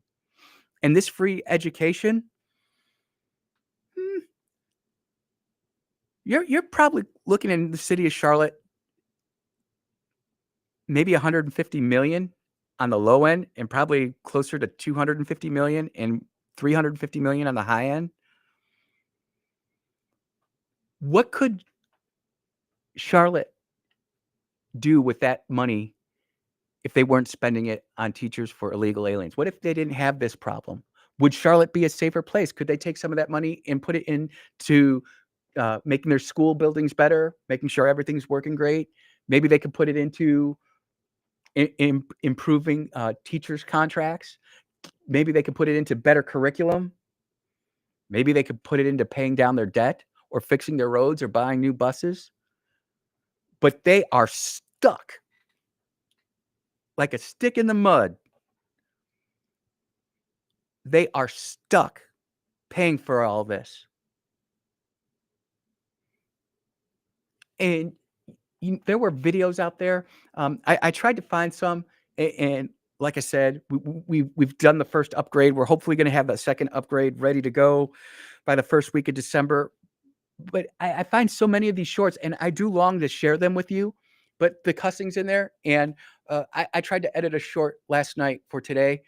And this free education, you're probably looking in the city of Charlotte, maybe 150 million on the low end, and probably closer to 250 million and 350 million on the high end. What could Charlotte do with that money if they weren't spending it on teachers for illegal aliens? What if they didn't have this problem? Would Charlotte be a safer place? Could they take some of that money and put it into making their school buildings better, making sure everything's working great? Maybe they could put it into improving teachers' contracts. Maybe they could put it into better curriculum. Maybe they could put it into paying down their debt or fixing their roads or buying new buses. But they are stuck like a stick in the mud. They are stuck paying for all this. And there were videos out there. I tried to find some, and like I said, we've done the first upgrade. We're hopefully going to have that second upgrade ready to go by the first week of December. But I find so many of these shorts, and I do long to share them with you. But the cussing's in there, and I tried to edit a short last night for today,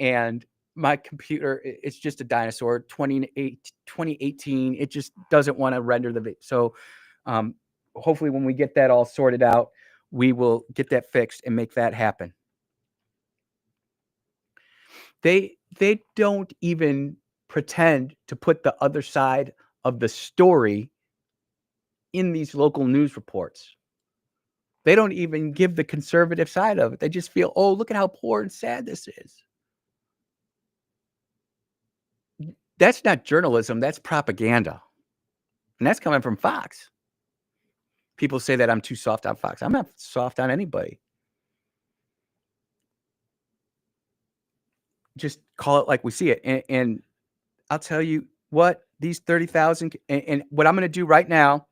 and my computer, it's just a dinosaur, 2018. It just doesn't want to render the video. So hopefully when we get that all sorted out, we will get that fixed and make that happen. They don't even pretend to put the other side of the story in these local news reports. They don't even give the conservative side of it. They just feel, look at how poor and sad this is. That's not journalism. That's propaganda. And that's coming from Fox. People say that I'm too soft on Fox. I'm not soft on anybody. Just call it like we see it. And I'll tell you what, these 30,000, and what I'm going to do right now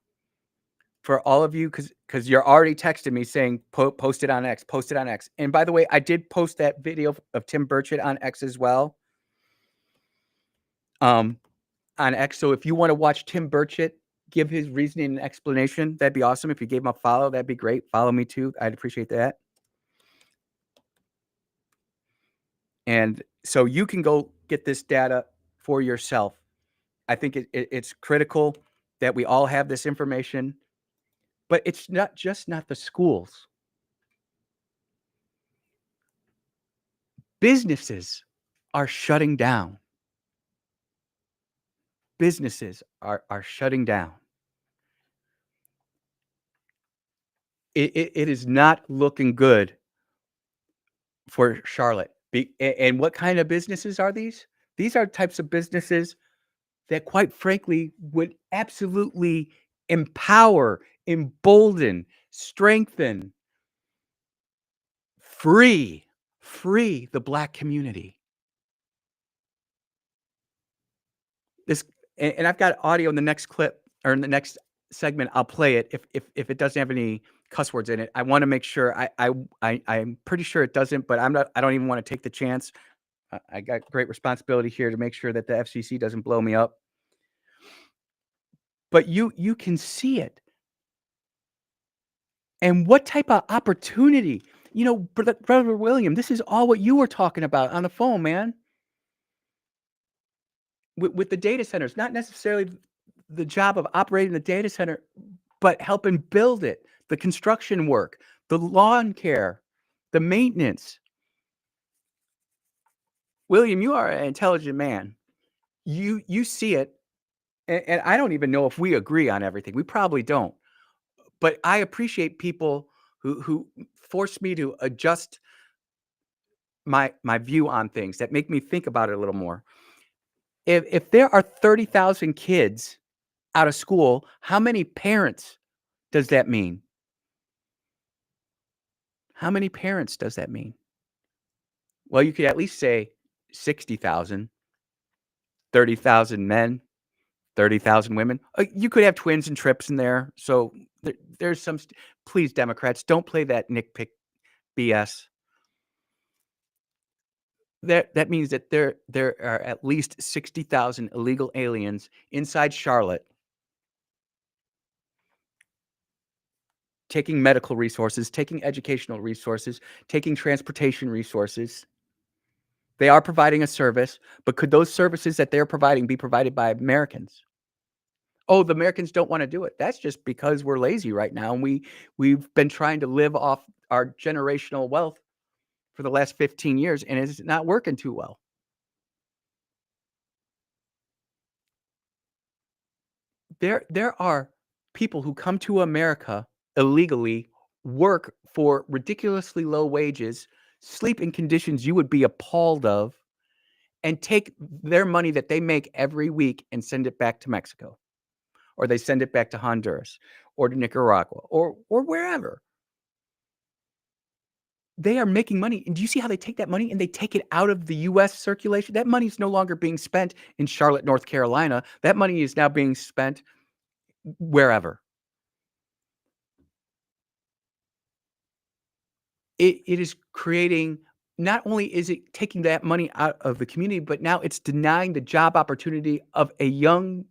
for all of you, because you're already texting me saying, post it on X, post it on X. And by the way, I did post that video of Tim Burchett on X as well. I'm on X. So if you want to watch Tim Burchett give his reasoning and explanation, that'd be awesome. If you gave him a follow, that'd be great. Follow me too. I'd appreciate that. And so you can go get this data for yourself. I think it's critical that we all have this information, but it's not the schools. Businesses are shutting down. Businesses are shutting down. It is not looking good for Charlotte. And what kind of businesses are these? These are types of businesses that, quite frankly, would absolutely empower, embolden, strengthen, free the Black community. This, and I've got audio in the next clip, or in the next segment. I'll play it if it doesn't have any cuss words in it. I want to make sure. I'm pretty sure it doesn't, but I'm not. I don't even want to take the chance. I got great responsibility here to make sure that the FCC doesn't blow me up. But you can see it. And what type of opportunity? You know, Brother William, this is all what you were talking about on the phone, man. With the data centers, not necessarily the job of operating the data center, but helping build it, the construction work, the lawn care, the maintenance. William, you are an intelligent man. You see it, and I don't even know if we agree on everything. We probably don't. But I appreciate people who force me to adjust my view on things, that make me think about it a little more. If there are 30,000 kids out of school, how many parents does that mean? How many parents does that mean? Well, you could at least say 60,000, 30,000 men, 30,000 women. You could have twins and trips in there. So there's some. Please, Democrats, don't play that nitpick BS. That means that there are at least 60,000 illegal aliens inside Charlotte, taking medical resources, taking educational resources, taking transportation resources. They are providing a service, but could those services that they're providing be provided by Americans? Oh, the Americans don't want to do it. That's just because we're lazy right now, and we've been trying to live off our generational wealth for the last 15 years, and it's not working too well. There are people who come to America illegally, work for ridiculously low wages, sleep in conditions you would be appalled of, and take their money that they make every week and send it back to Mexico, or they send it back to Honduras, or to Nicaragua, or wherever. They are making money. And do you see how they take that money and they take it out of the U.S. circulation? That money is no longer being spent in Charlotte, North Carolina. That money is now being spent wherever. It is creating, not only is it taking that money out of the community, but now it's denying the job opportunity of a young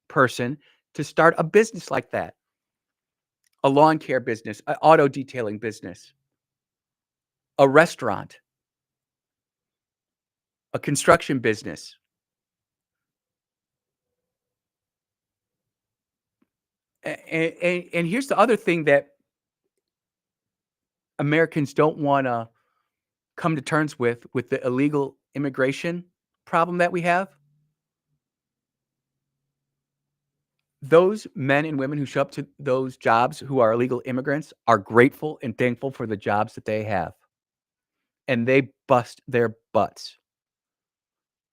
person to start a business like that. A lawn care business, an auto detailing business, a restaurant, a construction business. And here's the other thing that Americans don't want to come to terms with the illegal immigration problem that we have. Those men and women who show up to those jobs who are illegal immigrants are grateful and thankful for the jobs that they have. And they bust their butts.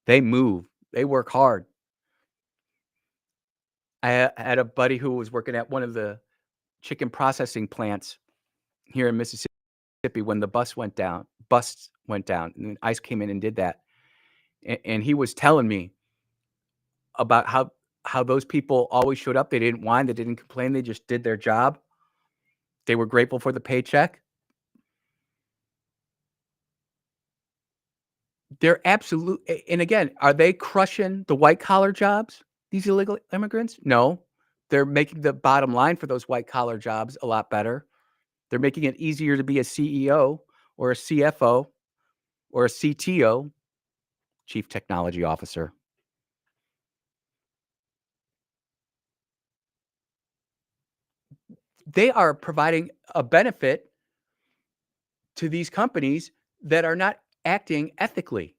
They move. They work hard. I had a buddy who was working at one of the chicken processing plants here in Mississippi when the busts went down, and ICE came in and did that. And he was telling me about how those people always showed up. They didn't whine. They didn't complain. They just did their job. They were grateful for the paycheck. They're absolute. And again, are they crushing the white collar jobs? these illegal immigrants? No. They're making the bottom line for those white collar jobs a lot better. They're making it easier to be a CEO or a CFO or a CTO, Chief Technology Officer. They are providing a benefit to these companies that are not acting ethically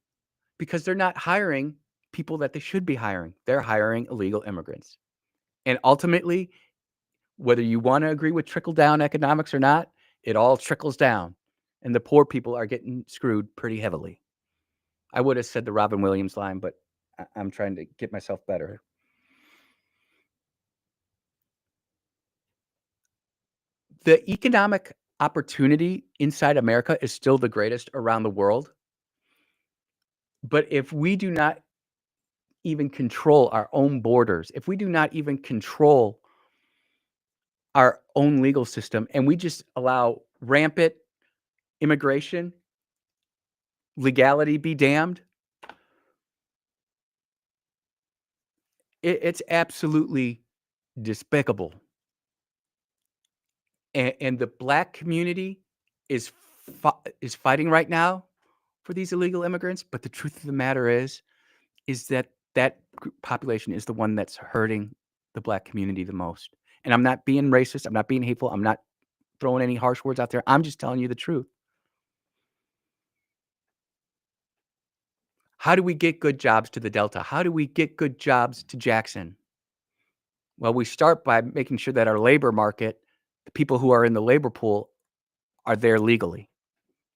because they're not hiring people that they should be hiring. They're hiring illegal immigrants. And ultimately, whether you want to agree with trickle down economics or not, it all trickles down. And the poor people are getting screwed pretty heavily. I would have said the Robin Williams line, but I'm trying to get myself better. The economic opportunity inside America is still the greatest around the world. But if we do not even control our own borders, if we do not even control our own legal system and we just allow rampant immigration, legality be damned, it's absolutely despicable. And the Black community is is fighting right now for these illegal immigrants. But the truth of the matter is that population is the one that's hurting the Black community the most. And I'm not being racist. I'm not being hateful. I'm not throwing any harsh words out there. I'm just telling you the truth. How do we get good jobs to the Delta? How do we get good jobs to Jackson? Well, we start by making sure that our labor market, the people who are in the labor pool, are there legally.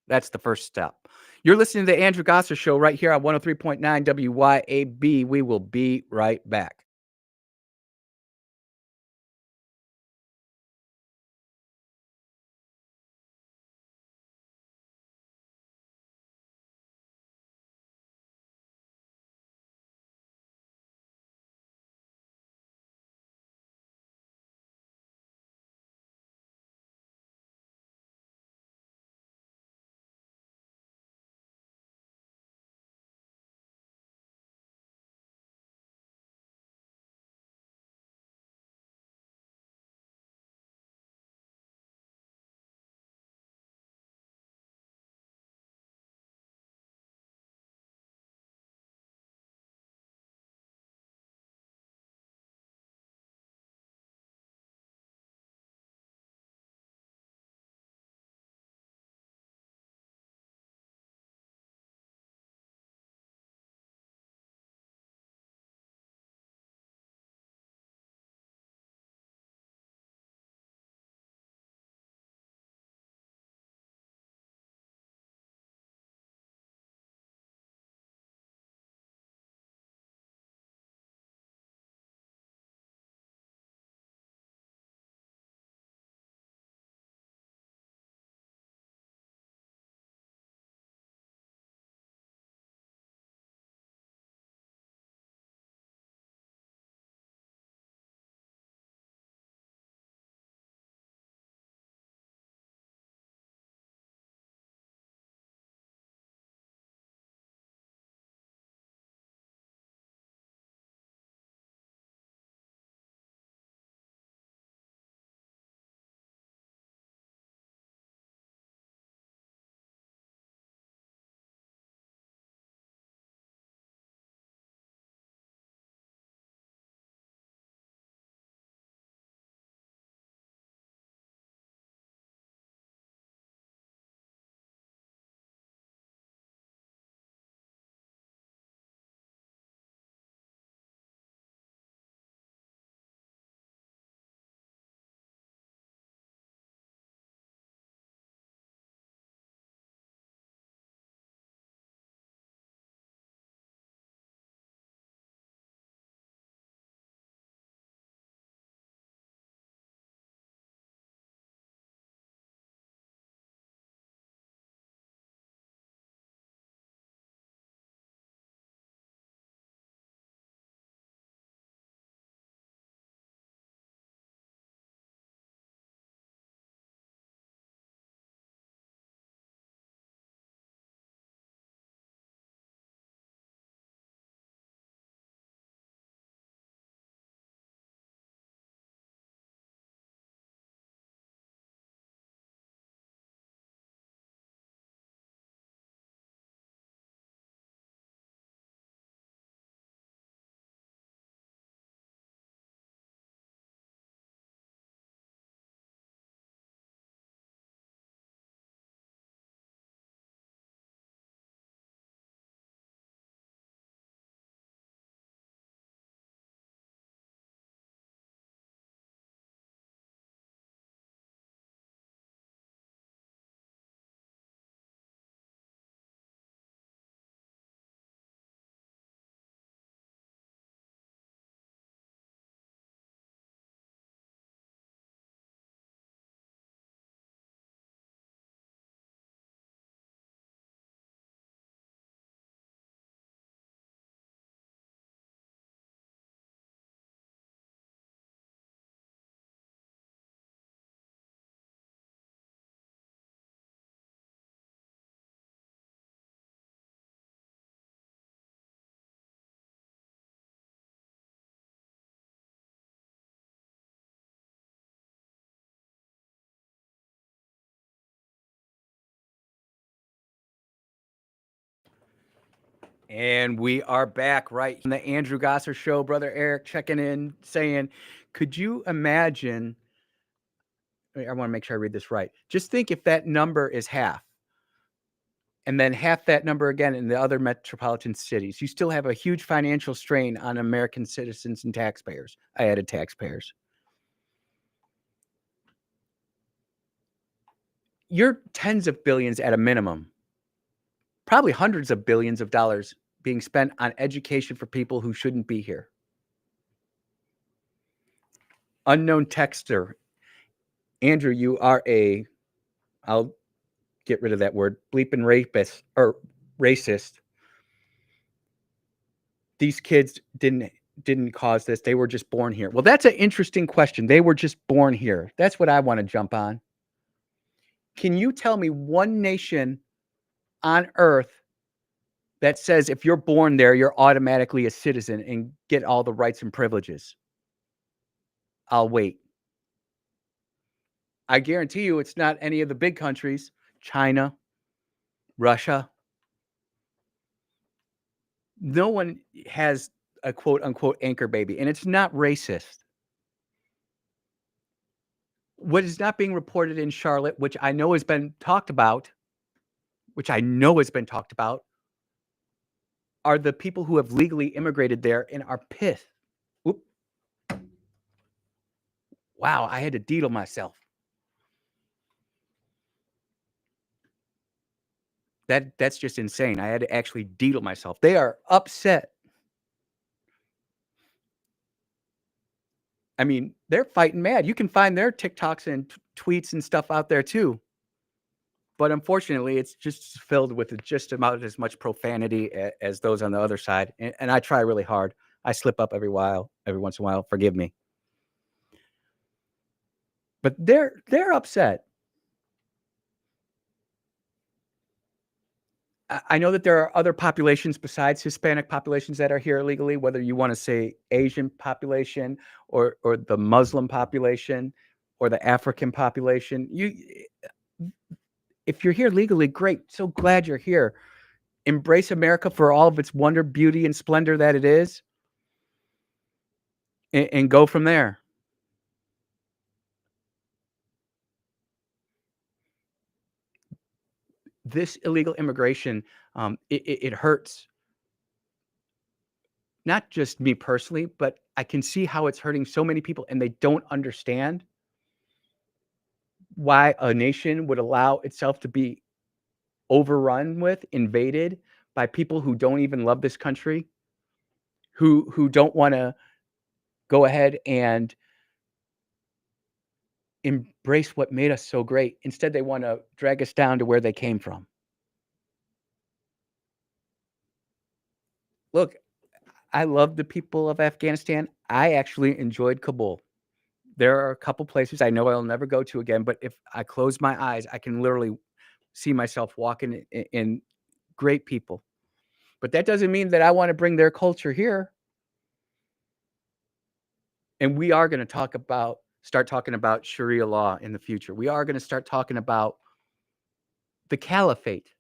That's the first step. You're listening to the Andrew Gosser Show right here on 103.9 WYAB. We will be right back. And we are back right on the Andrew Gosser Show. Brother Eric checking in saying, could you imagine? I want to make sure I read this right. Just think if that number is half and then half that number again in the other metropolitan cities, you still have a huge financial strain on American citizens and taxpayers. I added taxpayers. You're tens of billions at a minimum, probably hundreds of billions of dollars being spent on education for people who shouldn't be here. Unknown texter. Andrew, you are I'll get rid of that word, bleeping rapist or racist. These kids didn't cause this. They were just born here. Well, that's an interesting question. They were just born here. That's what I want to jump on. Can you tell me one nation on earth that says if you're born there, you're automatically a citizen and get all the rights and privileges? I'll wait. I guarantee you it's not any of the big countries, China, Russia. No one has a quote unquote anchor baby, and it's not racist. What is not being reported in Charlotte, which I know has been talked about, are the people who have legally immigrated there and are pissed. Oop. Wow, I had to deedle myself. That's just insane. I had to actually deedle myself. They are upset. I mean, they're fighting mad. You can find their TikToks and tweets and stuff out there too. But unfortunately, it's just filled with just about as much profanity as those on the other side. And I try really hard. I slip up every once in a while. Forgive me. But they're upset. I know that there are other populations besides Hispanic populations that are here illegally, whether you want to say Asian population or the Muslim population or the African population. If you're here legally, great. So glad you're here. Embrace America for all of its wonder, beauty, and splendor that it is, and go from there. This illegal immigration, it hurts. Not just me personally, but I can see how it's hurting so many people, and they don't understand why a nation would allow itself to be overrun with, invaded by people who don't even love this country, who don't want to go ahead and embrace what made us so great. Instead, they want to drag us down to where they came from. Look, I love the people of Afghanistan. I actually enjoyed Kabul. There are a couple places I know I'll never go to again, but if I close my eyes, I can literally see myself walking in great people. But that doesn't mean that I want to bring their culture here. And we are going to start talking about Sharia law in the future. We are going to start talking about the caliphate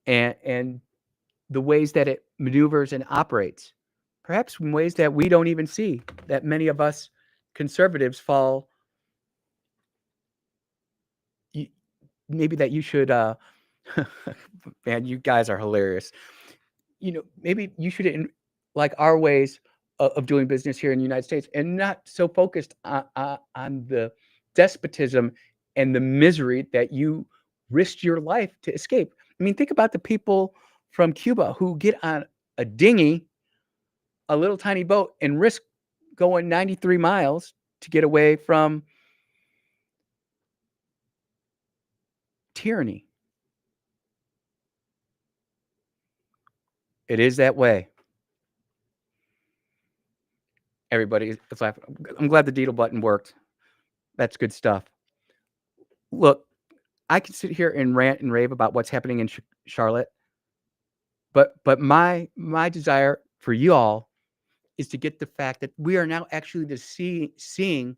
and the ways that it maneuvers and operates, perhaps in ways that we don't even see, that many of us conservatives fall. Maybe that you should, man, you guys are hilarious. Maybe you should like our ways of doing business here in the United States and not so focused on the despotism and the misery that you risked your life to escape. I mean, think about the people from Cuba who get on a dinghy, a little tiny boat, and risk going 93 miles to get away from tyranny. It is that way. Everybody is laughing. I'm glad the deedle button worked. That's good stuff. Look, I can sit here and rant and rave about what's happening in Charlotte, but my desire for you all is to get the fact that we are now actually seeing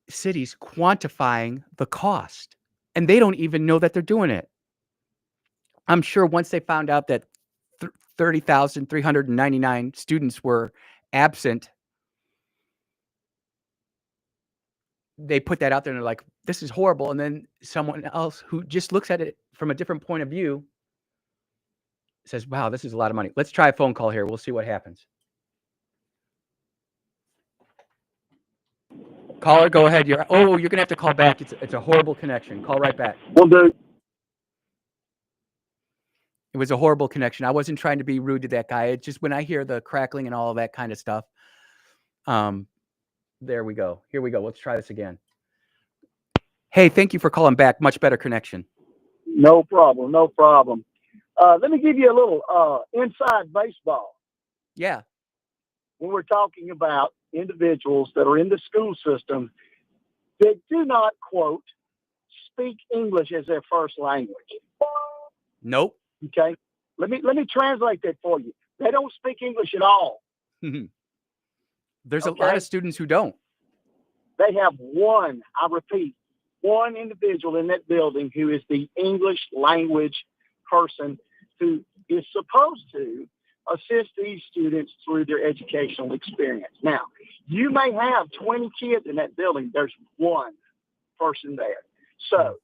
cities quantifying the cost. and they don't even know that they're doing it. I'm sure once they found out that 30,399 students were absent, they put that out there and they're like, this is horrible. And then someone else who just looks at it from a different point of view says, wow, this is a lot of money. Let's try a phone call here. We'll see what happens. Caller, go ahead. You're going to have to call back. It's a horrible connection. Call right back. Will do. It was a horrible connection. I wasn't trying to be rude to that guy. It's just when I hear the crackling and all of that kind of stuff. There we go. Here we go. Let's try this again. Hey, thank you for calling back. Much better connection. No problem. No problem. Let me give you a little inside baseball. Yeah. When we're talking about individuals that are in the school system that do not, quote, speak English as their first language. Nope. Okay. Let me translate that for you. They don't speak English at all. There's a lot of students who don't. They have one, I repeat, one individual in that building who is the English language person who is supposed to assist these students through their educational experience. Now, you may have 20 kids in that building. There's one person there. So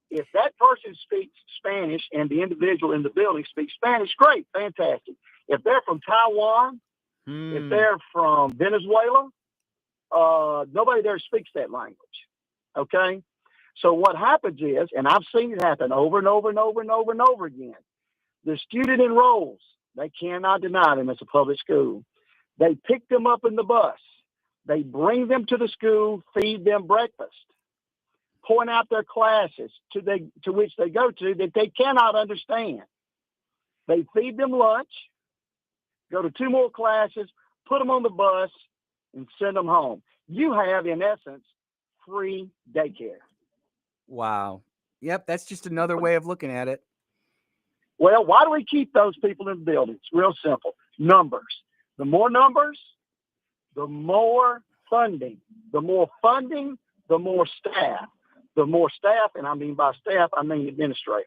if that person speaks Spanish and the individual in the building speaks Spanish, great, fantastic. If they're from Taiwan, if they're from Venezuela, nobody there speaks that language. Okay? So what happens is, and I've seen it happen over and over and over and over and over again, the student enrolls. They cannot deny them. It's a public school. They pick them up in the bus. They bring them to the school, feed them breakfast, point out their classes to which they go to that they cannot understand. They feed them lunch, go to 2 more classes, put them on the bus, and send them home. You have, in essence, free daycare. Wow. Yep, that's just another way of looking at it. Well, why do we keep those people in the building? It's real simple. Numbers. The more numbers, the more funding. The more funding, the more staff. The more staff, and I mean by staff, I mean administrators.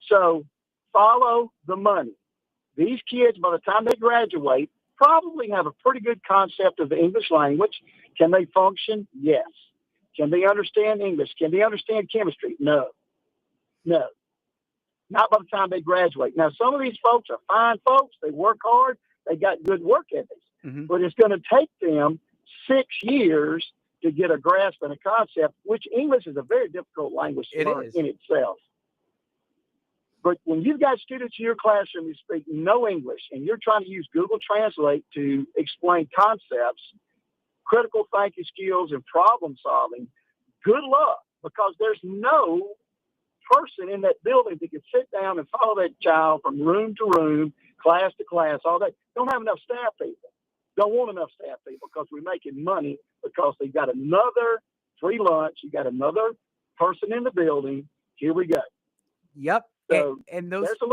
So follow the money. These kids, by the time they graduate, probably have a pretty good concept of the English language. Can they function? Yes. Can they understand English? Can they understand chemistry? No. Not by the time they graduate. Now, some of these folks are fine folks. They work hard. They got good work ethics. But it's going to take them 6 years to get a grasp and a concept, which English is a very difficult language to learn in itself. But when you've got students in your classroom who speak no English and you're trying to use Google Translate to explain concepts, critical thinking skills, and problem solving, good luck, because there's no person in that building that can sit down and follow that child from room to room, class to class, all that. Don't have enough staff people. Don't want enough staff people because we're making money because they've got another free lunch. You got another person in the building. Here we go. Yep. So and those, there's a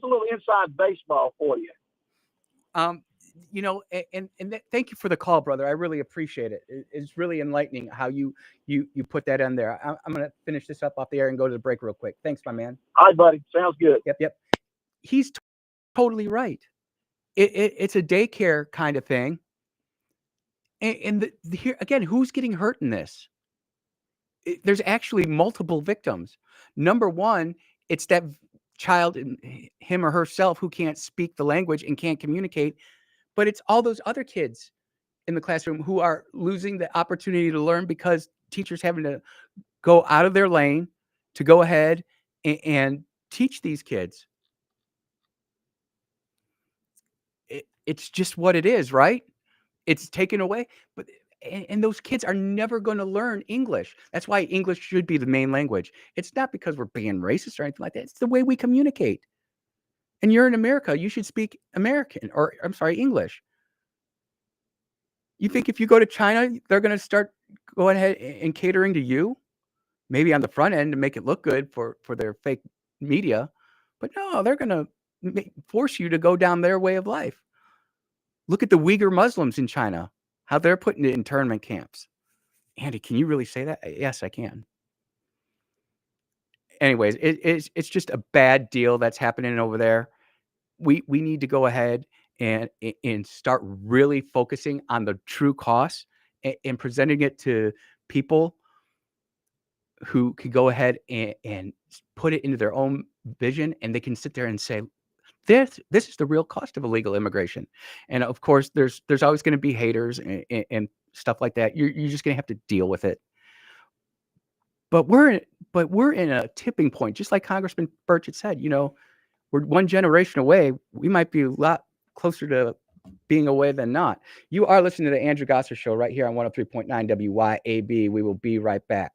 little inside baseball for you. You know, thank you for the call, brother. I really appreciate it. It's really enlightening how you put that in there. I'm going to finish this up off the air and go to the break real quick. Thanks, my man. All right, buddy. Sounds good. Yep. He's totally right. It's a daycare kind of thing. And here again, who's getting hurt in this? There's actually multiple victims. Number one, it's that child, him or herself, who can't speak the language and can't communicate. But it's all those other kids in the classroom who are losing the opportunity to learn because teachers having to go out of their lane to go ahead and teach these kids. It's just what it is, right? It's taken away. And those kids are never going to learn English. That's why English should be the main language. It's not because we're being racist or anything like that. It's the way we communicate. And you're in America, you should speak English. You think if you go to China, they're going to start going ahead and catering to you? Maybe on the front end to make it look good for their fake media. But no, they're going to force you to go down their way of life. Look at the Uyghur Muslims in China, how they're put into internment camps. Andy, can you really say that? Yes, I can. Anyways, it's just a bad deal that's happening over there. We need to go ahead and start really focusing on the true costs and presenting it to people who can go ahead and put it into their own vision, and they can sit there and say, this is the real cost of illegal immigration. And of course, there's always going to be haters and stuff like that. You're just going to have to deal with it. But we're in a tipping point, just like Congressman Birch had said. We're one generation away. We might be a lot closer to being away than not. You are listening to the Andrew Gosser Show right here on 103.9 WYAB. We will be right back.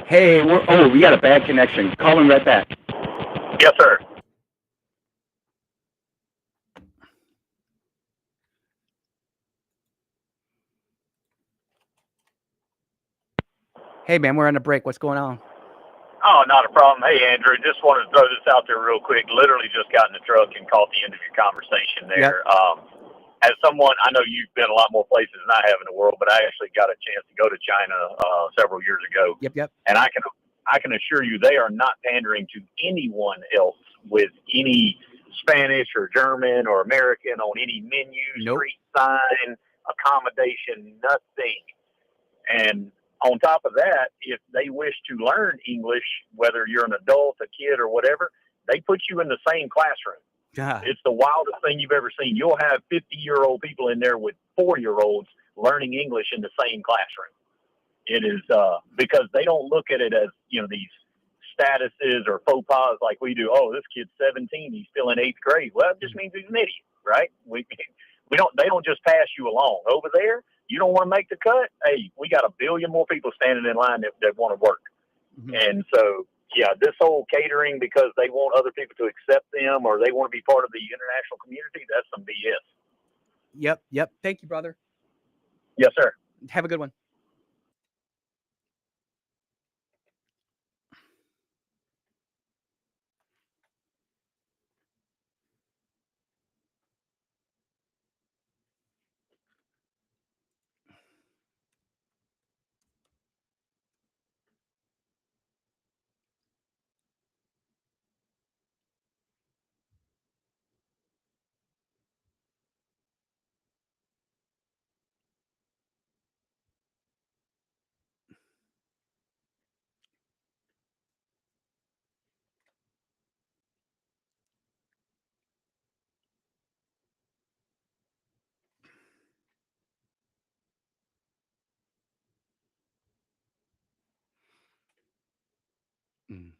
Hey, we got a bad connection. Call him right back. Yes, sir. Hey, man, we're on a break. What's going on? Oh, not a problem. Hey, Andrew, just wanted to throw this out there real quick. Literally just got in the truck and caught the end of your conversation there. Yep. As someone, I know you've been a lot more places than I have in the world, but I actually got a chance to go to China several years ago. Yep. And I can assure you they are not pandering to anyone else with any Spanish or German or American on any menu, Nope. street sign, accommodation, nothing. And on top of that, if they wish to learn English, whether you're an adult, a kid, or whatever, they put you in the same classroom. God. It's the wildest thing you've ever seen. You'll have 50-year-old people in there with 4-year-olds learning English in the same classroom. It is because they don't look at it as, these statuses or faux pas like we do. Oh, this kid's 17. He's still in 8th grade. Well, it just means he's an idiot, right? They don't just pass you along. Over there, you don't want to make the cut. Hey, we got 1 billion more people standing in line that want to work. Mm-hmm. And so, yeah, this whole catering because they want other people to accept them or they want to be part of the international community, that's some BS. Yep. Thank you, brother. Yes, sir. Have a good one. Mm.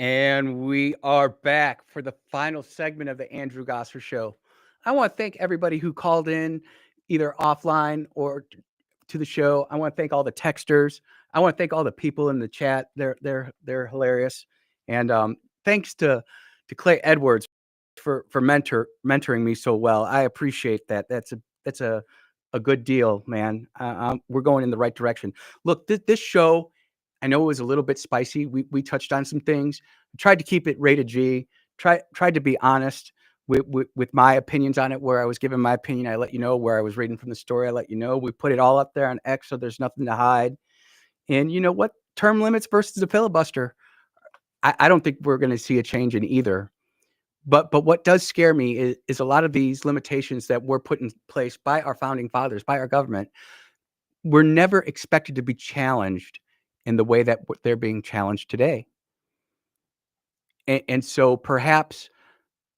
And we are back for the final segment of the Andrew Gosser Show. I want to thank everybody who called in, either offline or to the show. I want to thank all the texters. I want to thank all the people in the chat. They're hilarious. And thanks to Clay Edwards for mentoring me so well. I appreciate that. That's a good deal, man. We're going in the right direction. Look, this show, I know it was a little bit spicy. We touched on some things. Tried to keep it rated G. Tried to be honest with my opinions on it. Where I was giving my opinion, I let you know. Where I was reading from the story, I let you know. We put it all up there on X, so there's nothing to hide. And you know what? Term limits versus a filibuster. I don't think we're going to see a change in either. But what does scare me is a lot of these limitations that were put in place by our founding fathers, by our government, were never expected to be challenged in the way that they're being challenged today. And so perhaps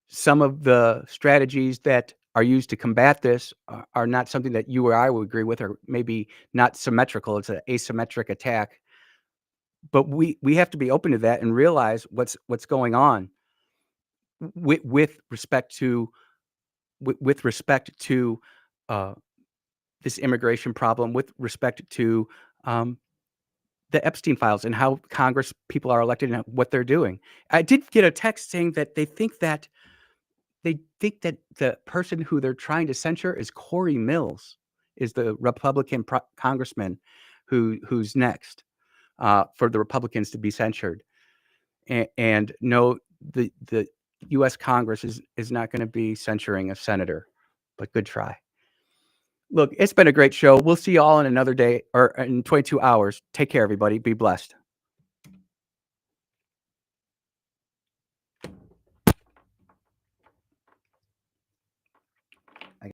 some of the strategies that are used to combat this are not something that you or I would agree with, or maybe not symmetrical. It's an asymmetric attack. But we have to be open to that and realize what's going on with respect to this immigration problem, with respect to the Epstein files and how Congress people are elected and what they're doing. I did get a text saying that they think that the person who they're trying to censure is Corey Mills, is the Republican congressman who's next for the Republicans to be censured. And no, the U.S. Congress is not going to be censuring a senator, but good try. Look, it's been a great show. We'll see you all in another day or in 22 hours. Take care, everybody. Be blessed.